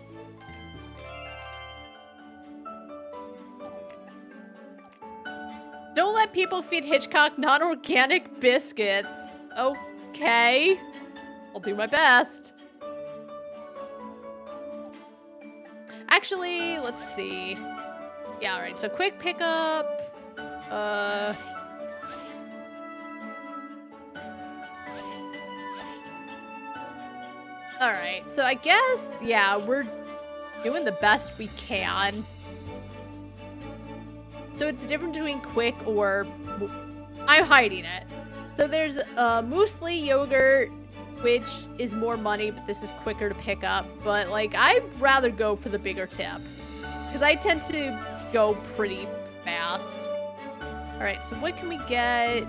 Don't let people feed Hitchcock non-organic biscuits. Okay. I'll do my best. Actually, let's see. Yeah, alright, so quick pickup. Alright, so I guess, yeah, we're doing the best we can. So it's different between quick or... I'm hiding it. So there's muesli yogurt, which is more money, but this is quicker to pick up. But, like, I'd rather go for the bigger tip. Because I tend to go pretty fast. Alright, so what can we get?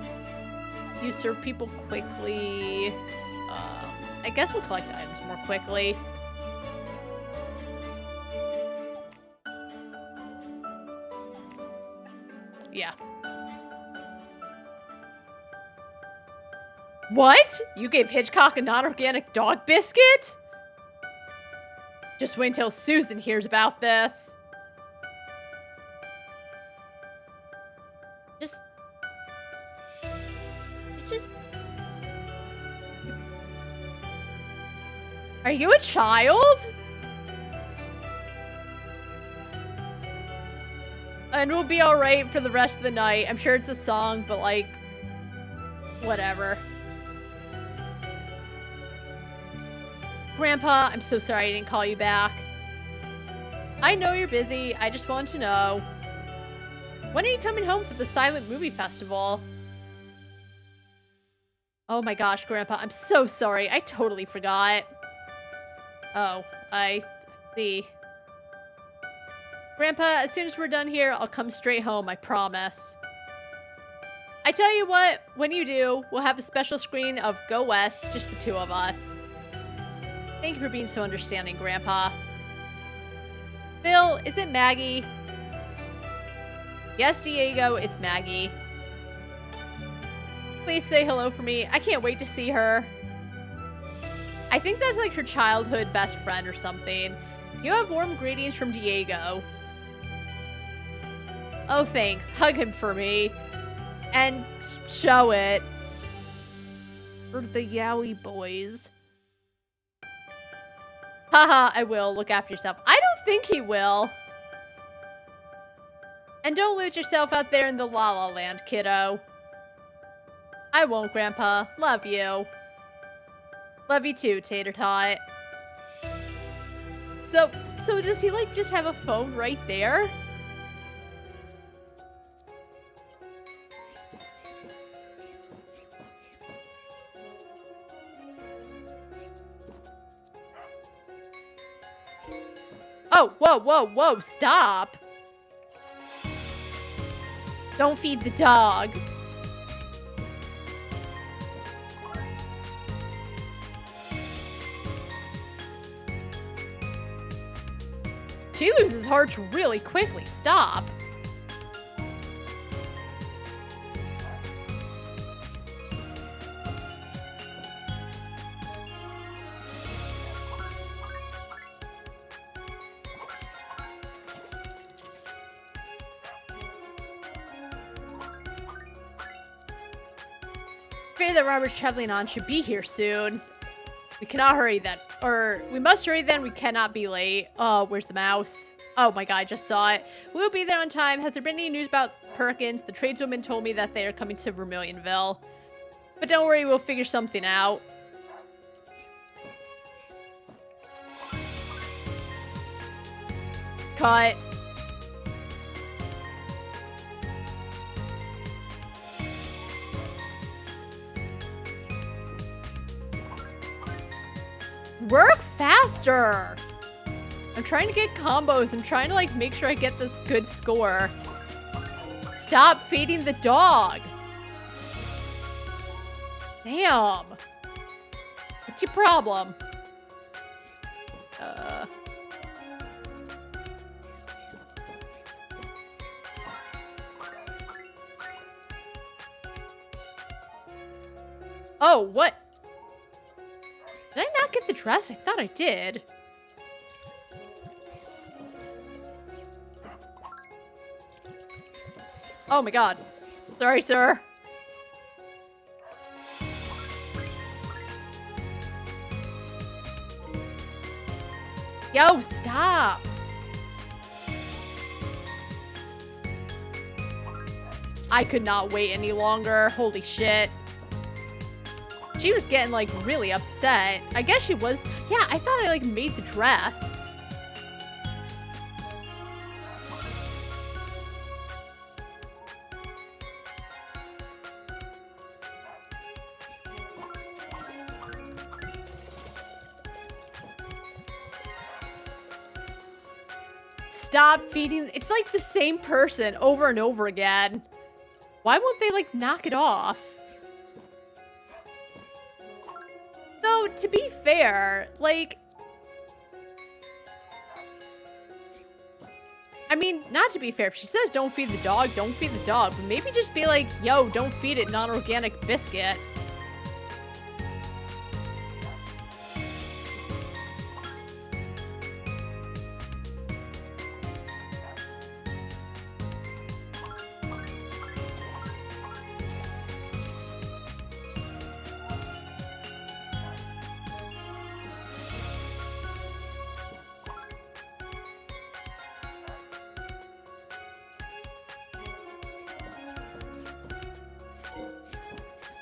You serve people quickly. I guess we'll collect items more quickly. Yeah. What? You gave Hitchcock a non-organic dog biscuit? Just wait until Susan hears about this. Just... Are you a child? And we'll be alright for the rest of the night. I'm sure it's a song, but like... whatever. Grandpa, I'm so sorry I didn't call you back. I know you're busy. I just wanted to know. When are you coming home for the silent movie festival? Oh my gosh, Grandpa, I'm so sorry. I totally forgot. Oh, I see. Grandpa, as soon as we're done here, I'll come straight home, I promise. I tell you what, when you do, we'll have a special screening of Go West, just the two of us. Thank you for being so understanding, Grandpa. Phil, is it Maggie? Yes, Diego, it's Maggie. Please say hello for me. I can't wait to see her. I think that's like her childhood best friend or something. You have warm greetings from Diego. Oh, thanks. Hug him for me. And show it. For the Yowie boys. Haha, I will. Look after yourself. I don't think he will. And don't lose yourself out there in the La La Land, kiddo. I won't, Grandpa. Love you. Love you too, Tater Tot. So does he, like, just have a phone right there? Oh, whoa, whoa, whoa, stop. Don't feed the dog. She loses hearts really quickly. Stop. Ferry that Robert's traveling on should be here soon. We cannot hurry then. Or, we must hurry then. We cannot be late. Oh, where's the mouse? Oh my god, I just saw it. We'll be there on time. Has there been any news about Perkins? The tradeswoman told me that they are coming to Vermilionville. But don't worry, we'll figure something out. Cut. Work faster! I'm trying to get combos. I'm trying to, like, make sure I get this good score. Stop feeding the dog! Damn! What's your problem? Oh, what? Did I not get the dress? I thought I did. Oh my god. Sorry, sir. Yo, stop. I could not wait any longer. Holy shit. She was getting, like, really upset. I guess she was. Yeah, I thought I, like, made the dress. Stop feeding. It's like the same person over and over again. Why won't they, like, knock it off? Though, to be fair, like... I mean, not to be fair. If she says don't feed the dog, don't feed the dog. But maybe just be like, yo, don't feed it non-organic biscuits.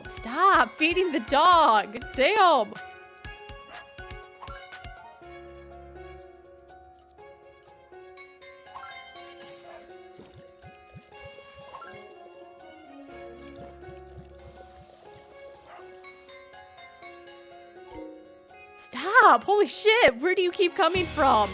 Stop feeding the dog. Damn. Stop. Holy shit. Where do you keep coming from?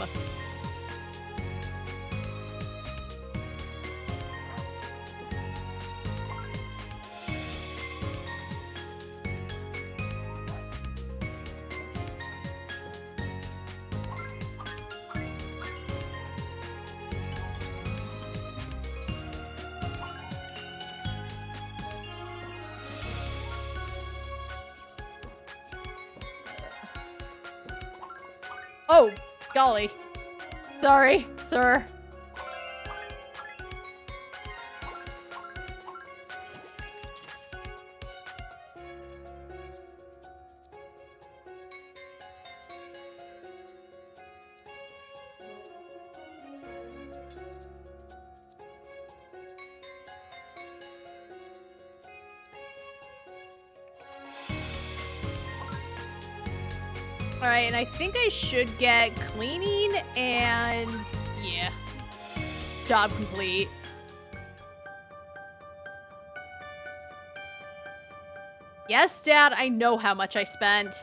Oh, golly. Sorry, sir. Alright, and I think I should get cleaning and... yeah. Job complete. Yes, Dad, I know how much I spent.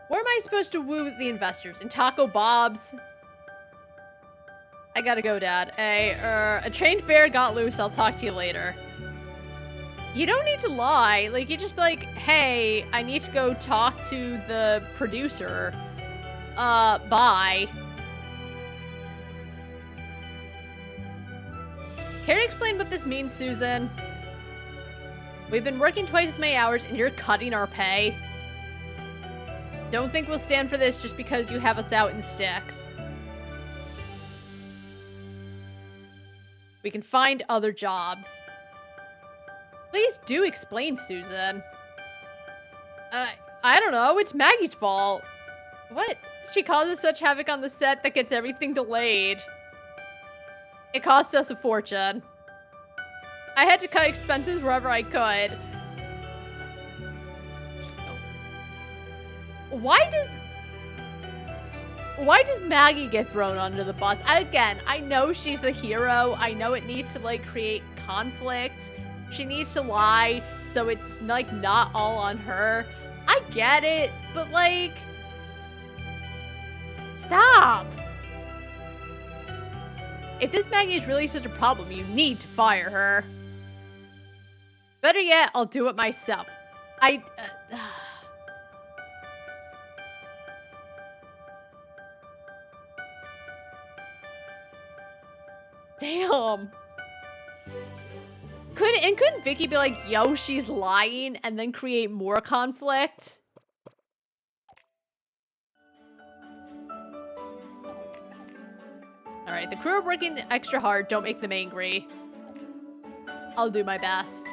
Where am I supposed to woo the investors? In Taco Bob's? I gotta go, Dad. A trained bear got loose. I'll talk to you later. You don't need to lie. Like, you just be like, hey, I need to go talk to the producer. Bye. Care to explain what this means, Susan? We've been working twice as many hours and you're cutting our pay. Don't think we'll stand for this just because you have us out in sticks. We can find other jobs. Please do explain, Susan. I don't know. It's Maggie's fault. What? She causes such havoc on the set that gets everything delayed. It cost us a fortune. I had to cut expenses wherever I could. Why does Maggie get thrown under the bus? Again, I know she's the hero. I know it needs to, like, create conflict. She needs to lie, so it's, like, not all on her. I get it, but, like... stop! If this Maggie is really such a problem, you need to fire her. Better yet, I'll do it myself. Damn. Couldn't Vicky be like, yo, she's lying, and then create more conflict? Alright, the crew are working extra hard. Don't make them angry. I'll do my best.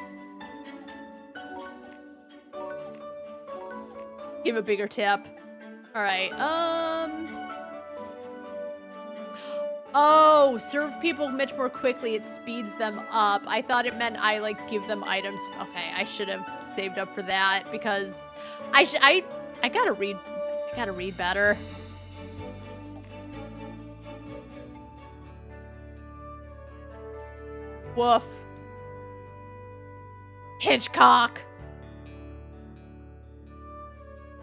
Give a bigger tip. Alright, oh, serve people much more quickly. It speeds them up. I thought it meant I, like, give them items. Okay, I should have saved up for that because I gotta read better. Woof. Hitchcock.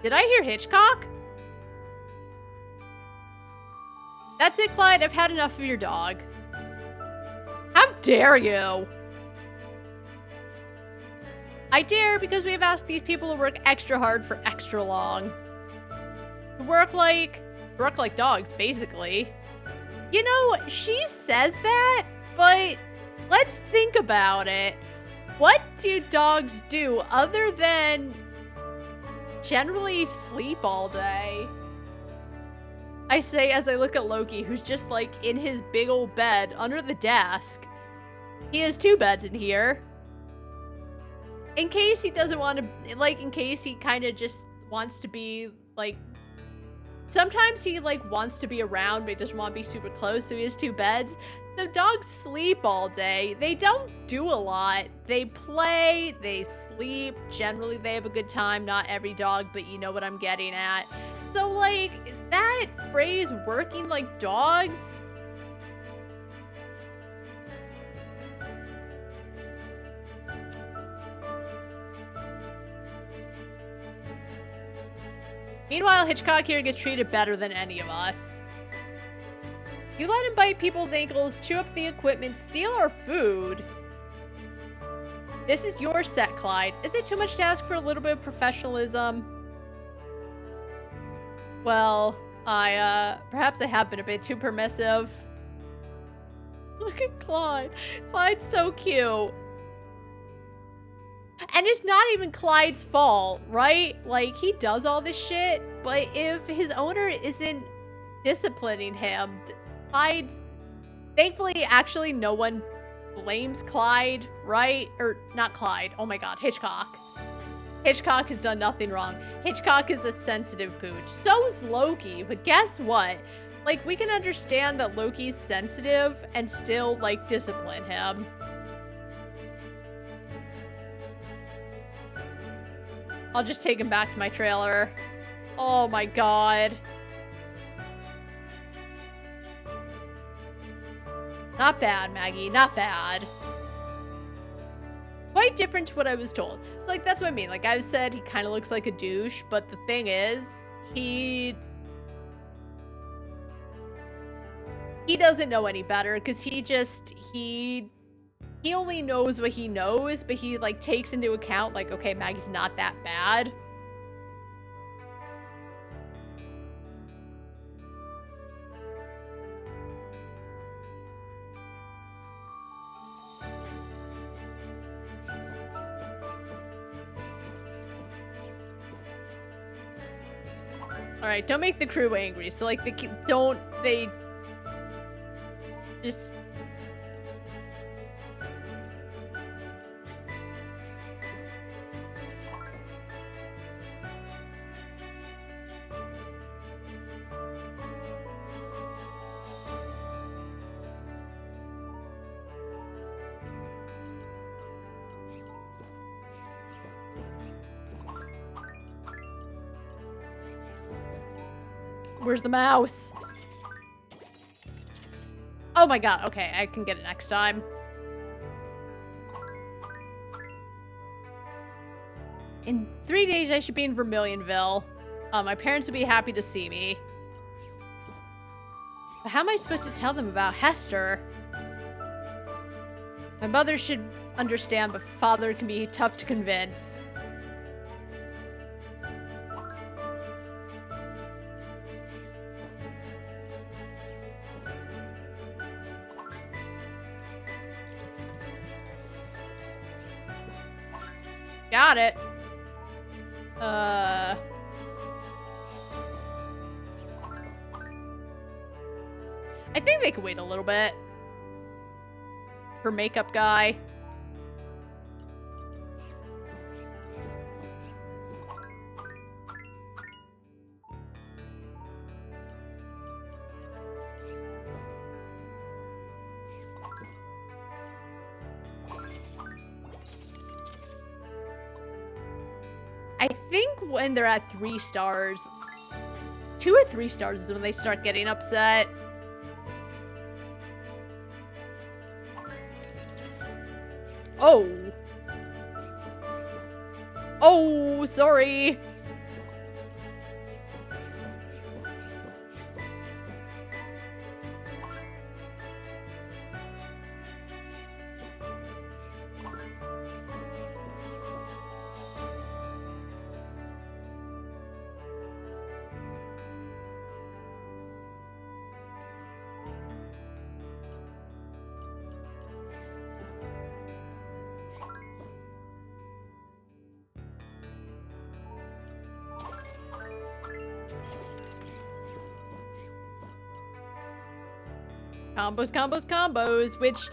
Did I hear Hitchcock? That's it, Clyde. I've had enough of your dog. How dare you? I dare because we have asked these people to work extra hard for extra long. To work like dogs, basically. You know, she says that, but let's think about it. What do dogs do other than generally sleep all day? I say as I look at Loki, who's just like in his big old bed under the desk. He has 2 beds in here. In case he doesn't want to, like, in case he kind of just wants to be, like, sometimes he, like, wants to be around, but he doesn't want to be super close, so he has 2 beds. So dogs sleep all day. They don't do a lot. They play, they sleep. Generally, they have a good time. Not every dog, but you know what I'm getting at. So, like, that phrase, working like dogs... Meanwhile, Hitchcock here gets treated better than any of us. You let him bite people's ankles, chew up the equipment, steal our food. This is your set, Clyde. Is it too much to ask for a little bit of professionalism? Well, perhaps I have been a bit too permissive. Look at Clyde. Clyde's so cute. And it's not even Clyde's fault, right? Like, he does all this shit, but if his owner isn't disciplining him, Clyde's... Thankfully, actually, no one blames Clyde, right? Or, not Clyde. Oh my god, Hitchcock. Hitchcock has done nothing wrong. Hitchcock is a sensitive pooch. So's Loki, but guess what? Like, we can understand that Loki's sensitive and still, like, discipline him. I'll just take him back to my trailer. Oh my god. Not bad, Maggie. Not bad. Quite different to what I was told. So, like, that's what I mean. Like, I said he kind of looks like a douche, but the thing is, he doesn't know any better, because he only knows what he knows, but he, like, takes into account, like, okay, Maggie's not that bad. Alright, don't make the crew angry. So, like, they just... Where's the mouse? Oh my god, okay, I can get it next time. In 3 days, I should be in Vermilionville. My parents would be happy to see me. But how am I supposed to tell them about Hester? My mother should understand, but father can be tough to convince. Got it. I think they could wait a little bit. For makeup guy. I think when they're at 3 stars, 2 or 3 stars is when they start getting upset. Oh. Oh, sorry. Combos, combos, combos, which,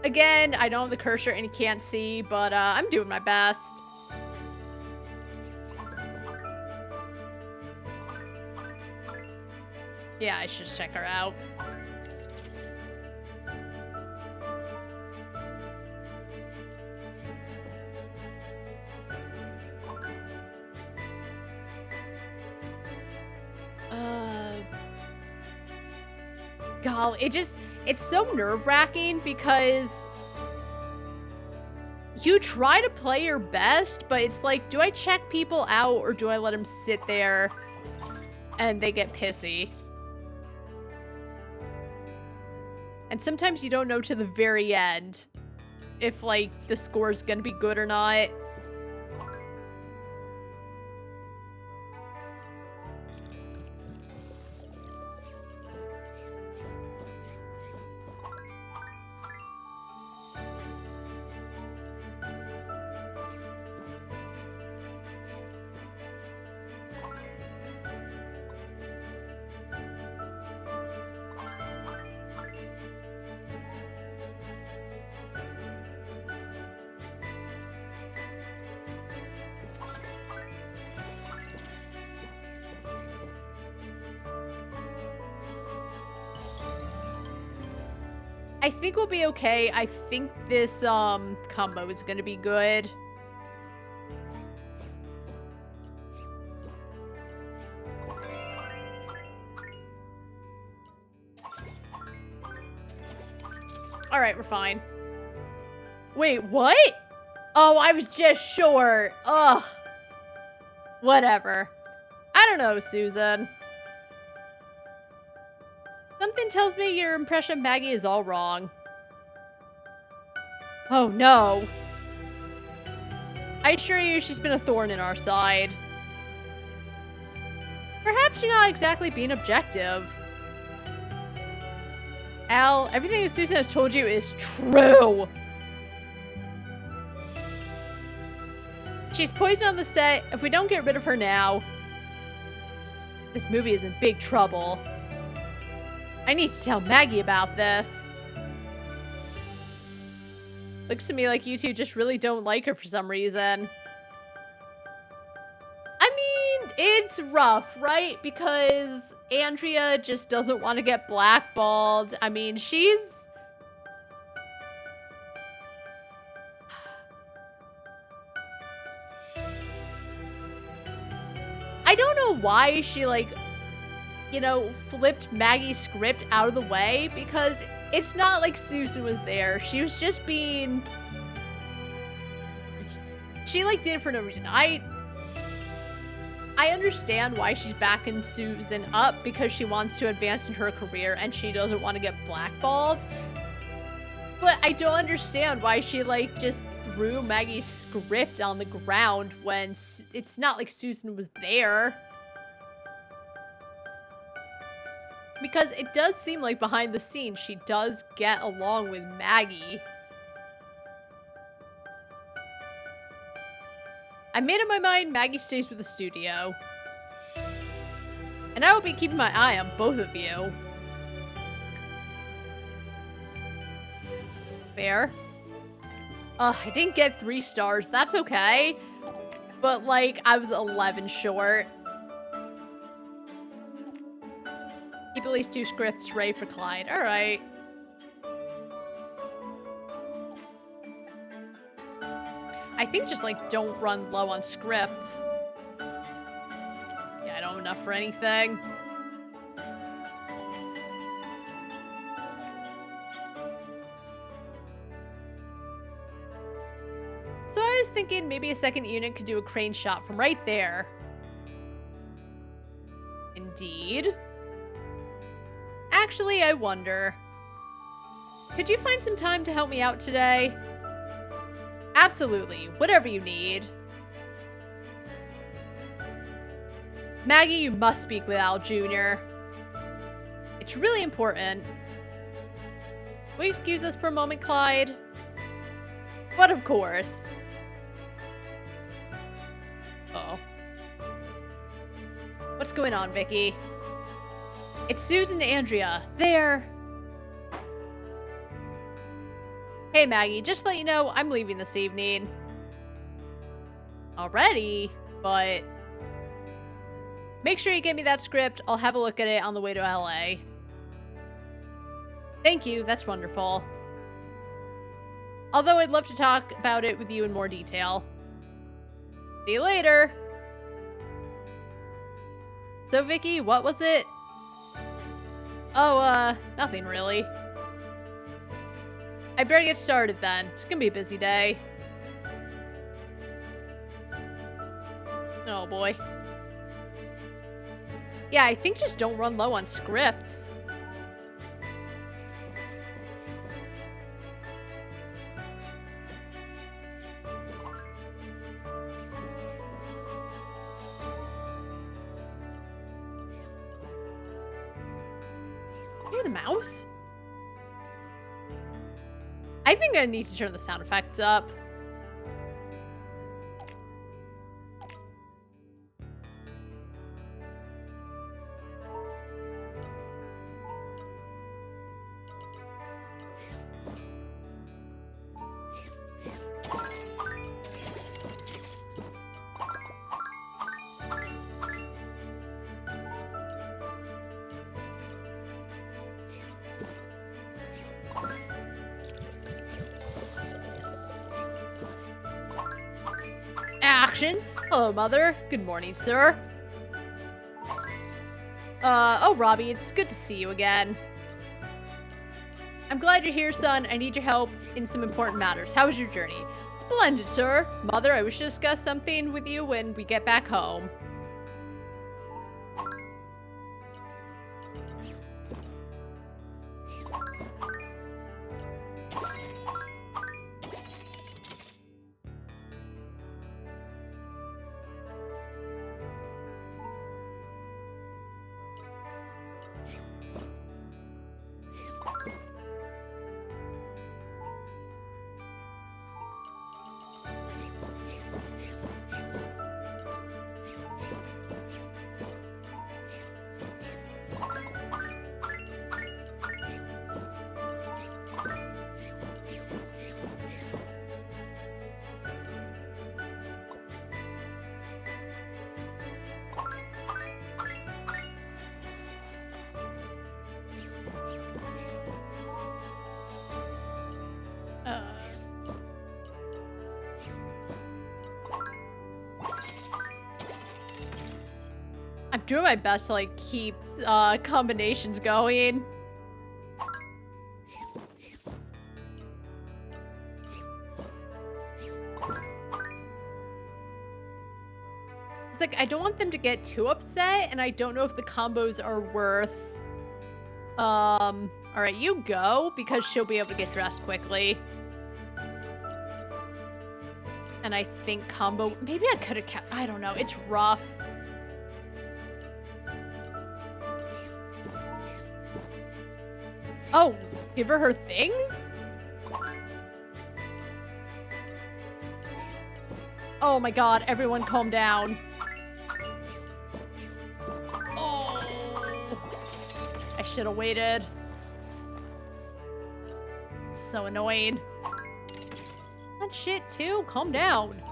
again, I don't have the cursor and you can't see, but I'm doing my best. Yeah, I should check her out. God, it's so nerve-wracking because you try to play your best, but it's like, do I check people out or do I let them sit there and they get pissy? And sometimes you don't know to the very end if, like, the score's gonna be good or not. I think we'll be okay. I think this combo is gonna be good. Alright, we're fine. Wait, what? Oh, I was just short. Ugh. Whatever. I don't know, Susan. Something tells me your impression of Maggie is all wrong. Oh, no. I assure you she's been a thorn in our side. Perhaps you're not exactly being objective. Al, everything that Susan has told you is true. She's poisoned on the set. If we don't get rid of her now, this movie is in big trouble. I need to tell Maggie about this. Looks to me like you two just really don't like her for some reason. I mean, it's rough, right? Because Andrea just doesn't want to get blackballed. I mean, she's... I don't know why she, like, you know, flipped Maggie's script out of the way, because it's not like Susan was there. She was just being... She, like, did it for no reason. I understand why she's backing Susan up, because she wants to advance in her career and she doesn't want to get blackballed. But I don't understand why she, like, just threw Maggie's script on the ground when it's not like Susan was there. Because it does seem like behind the scenes she does get along with Maggie. I made up my mind Maggie stays with the studio. And I will be keeping my eye on both of you. Fair. I didn't get 3 stars. That's okay. But, like, I was 11 short. Keep at least 2 scripts ready for Clyde. Alright. I think just, like, don't run low on scripts. Yeah, I don't have enough for anything. So I was thinking maybe a second unit could do a crane shot from right there. Indeed. Actually, I wonder. Could you find some time to help me out today? Absolutely. Whatever you need. Maggie, you must speak with Al Jr. It's really important. Will you excuse us for a moment, Clyde? But of course. Uh-oh. What's going on, Vicky? It's Susan and Andrea. They're... Hey, Maggie, just to let you know, I'm leaving this evening. Already? But... Make sure you get me that script. I'll have a look at it on the way to LA. Thank you. That's wonderful. Although I'd love to talk about it with you in more detail. See you later. So, Vicky, what was it? Oh, nothing really. I better get started then. It's gonna be a busy day. Oh boy. Yeah, I think just don't run low on scripts. Hear the mouse? I think I need to turn the sound effects up. Action. Hello, Mother. Good morning, sir. Oh, Robbie, it's good to see you again. I'm glad you're here, son. I need your help in some important matters. How was your journey? Splendid, sir. Mother, I wish to discuss something with you when we get back home. I'm doing my best to, like, keep combinations going. It's like, I don't want them to get too upset, and I don't know if the combos are worth... Alright, you go, because she'll be able to get dressed quickly. And I think combo... Maybe I could have kept... I don't know, it's rough. Oh, give her things? Oh my god, everyone calm down. Oh. I should have waited. So annoying. That shit too, calm down.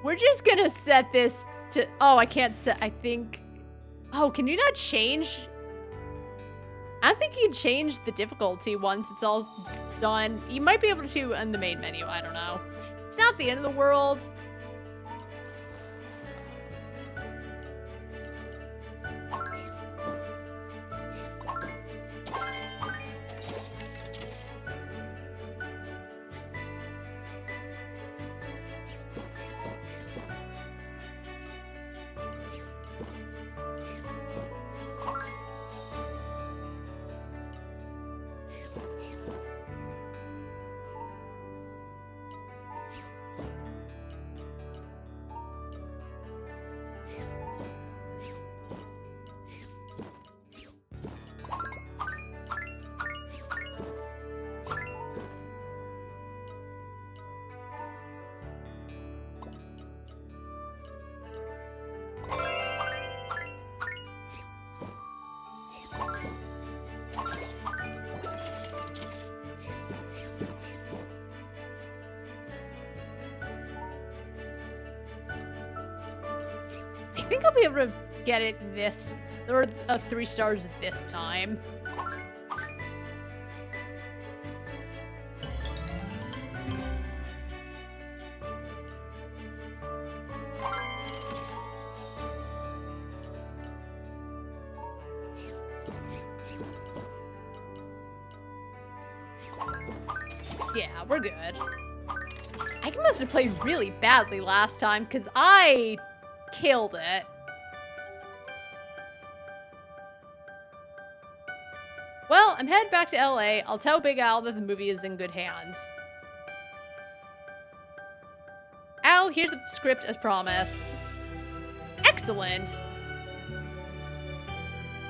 We're just gonna set this to, oh, I can't set, I think, oh, can you not change? I don't think you can change the difficulty once it's all done. You might be able to on the main menu, I don't know. It's not the end of the world. I think I'll be able to get it this, or 3 stars this time. Yeah, we're good. I must have played really badly last time, because I killed it. Well, I'm headed back to LA. I'll tell Big Al that the movie is in good hands. Al, here's the script as promised. Excellent.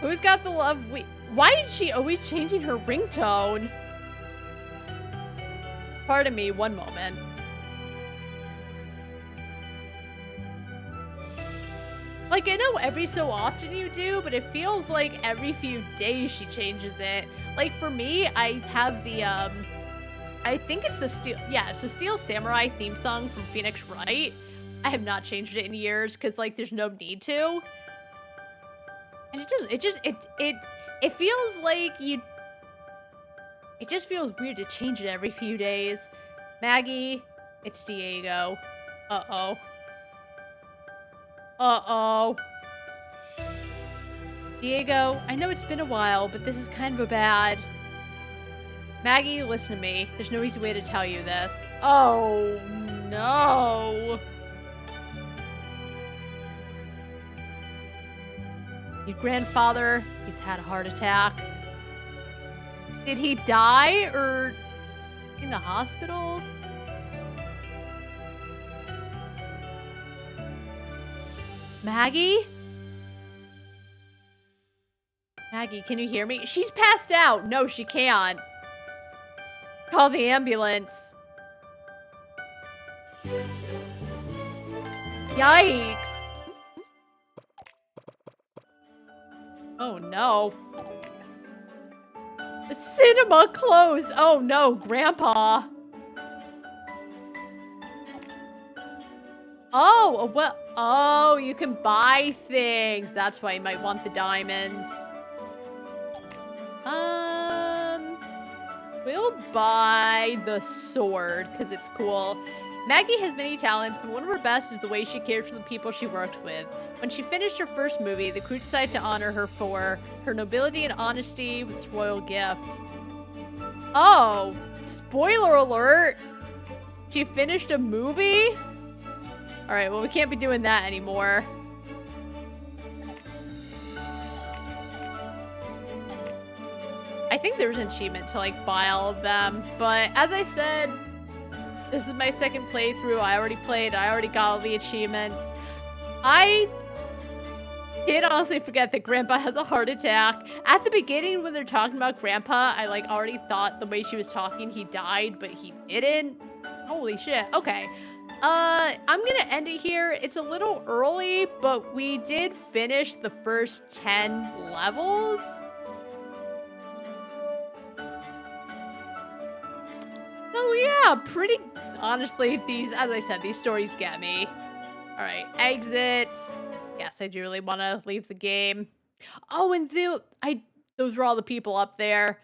Who's got the love? Why is she always changing her ringtone? Pardon me, one moment. Like, I know every so often you do, but it feels like every few days she changes it. Like, for me, I have the, I think it's the it's the Steel Samurai theme song from Phoenix Wright. I have not changed it in years, because, like, there's no need to. And it feels like it just feels weird to change it every few days. Maggie, it's Diego. Uh-oh. Uh-oh. Diego, I know it's been a while, but this is kind of a bad. Maggie, listen to me. There's no easy way to tell you this. Oh, no. Your grandfather, he's had a heart attack. Did he die or in the hospital? Maggie? Maggie, can you hear me? She's passed out. No, she can't. Call the ambulance. Yikes. Oh, no. The cinema closed. Oh, no, Grandpa. Oh, well, oh, you can buy things. That's why you might want the diamonds. We'll buy the sword, because it's cool. Maggie has many talents, but one of her best is the way she cared for the people she worked with. When she finished her first movie, the crew decided to honor her for her nobility and honesty with this royal gift. Oh, spoiler alert. She finished a movie? All right, well, we can't be doing that anymore. I think there's an achievement to, like, buy all of them. But as I said, this is my second playthrough. I already played. I already got all the achievements. I did honestly forget that Grandpa has a heart attack. At the beginning, when they're talking about Grandpa, I like already thought the way she was talking, he died, but he didn't. Holy shit. Okay. I'm gonna end it here. It's a little early, but we did finish the first 10 levels. So yeah, pretty honestly, as I said, these stories get me. All right, exit. Yes, I do really want to leave the game. Oh, and those were all the people up there.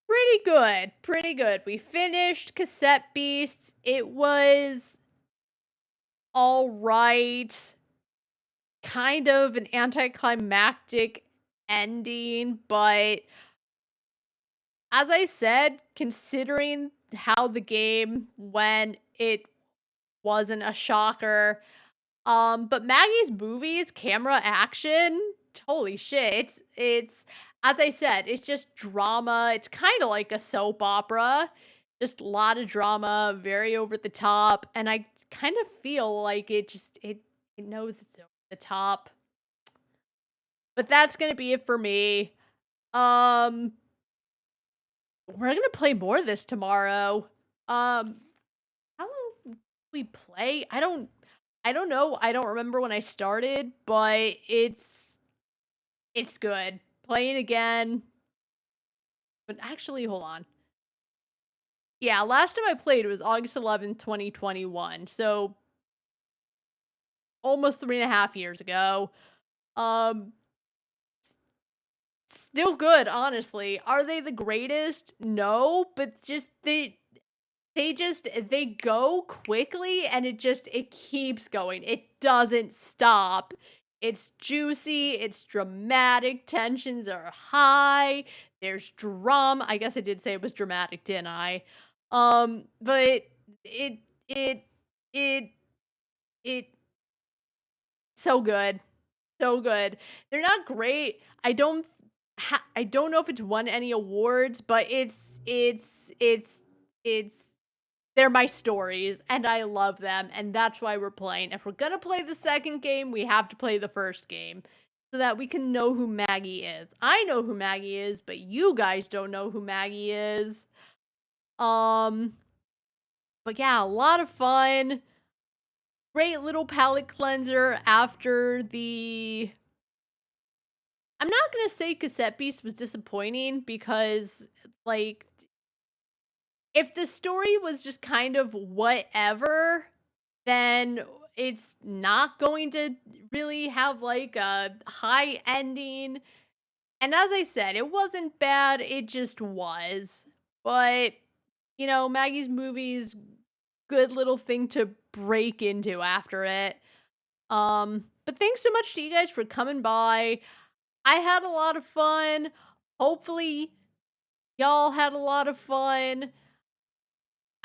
Pretty good, pretty good. We finished Cassette Beasts. It was all right. Kind of an anticlimactic ending, but as I said, considering how the game went, it wasn't a shocker. But Maggie's movies, camera action, holy shit. It's as I said, it's just drama. It's kind of like a soap opera. Just a lot of drama, very over the top, and I kind of feel like it knows it's over the top. But that's going to be it for me. Um we're going to play more of this tomorrow. How long did we play? I don't know. I don't remember when I started, but it's good. Playing again. But actually, hold on. Yeah, last time I played it was August 11th, 2021. So almost 3.5 years ago. Um Still good, honestly. Are they the greatest? No, but just they go quickly and it keeps going. It doesn't stop. It's juicy, it's dramatic, tensions are high, there's drama. I guess I did say it was dramatic, didn't I? But it it it it so good. So good. They're not great. I don't know if it's won any awards, but it's they're my stories and I love them and that's why we're playing. If we're going to play the second game, we have to play the first game so that we can know who Maggie is. I know who Maggie is, but you guys don't know who Maggie is. Um but yeah, a lot of fun. Great little palate cleanser after the I'm not gonna say Cassette Beast was disappointing because, like, if the story was just kind of whatever, then it's not going to really have, like, a high ending. And as I said, it wasn't bad, it just was. But, Maggie's Movie's good little thing to break into after it. But thanks so much to you guys for coming by. I had a lot of fun. Hopefully, y'all had a lot of fun.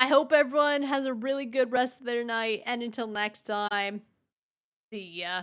I hope everyone has a really good rest of their night. And until next time, see ya.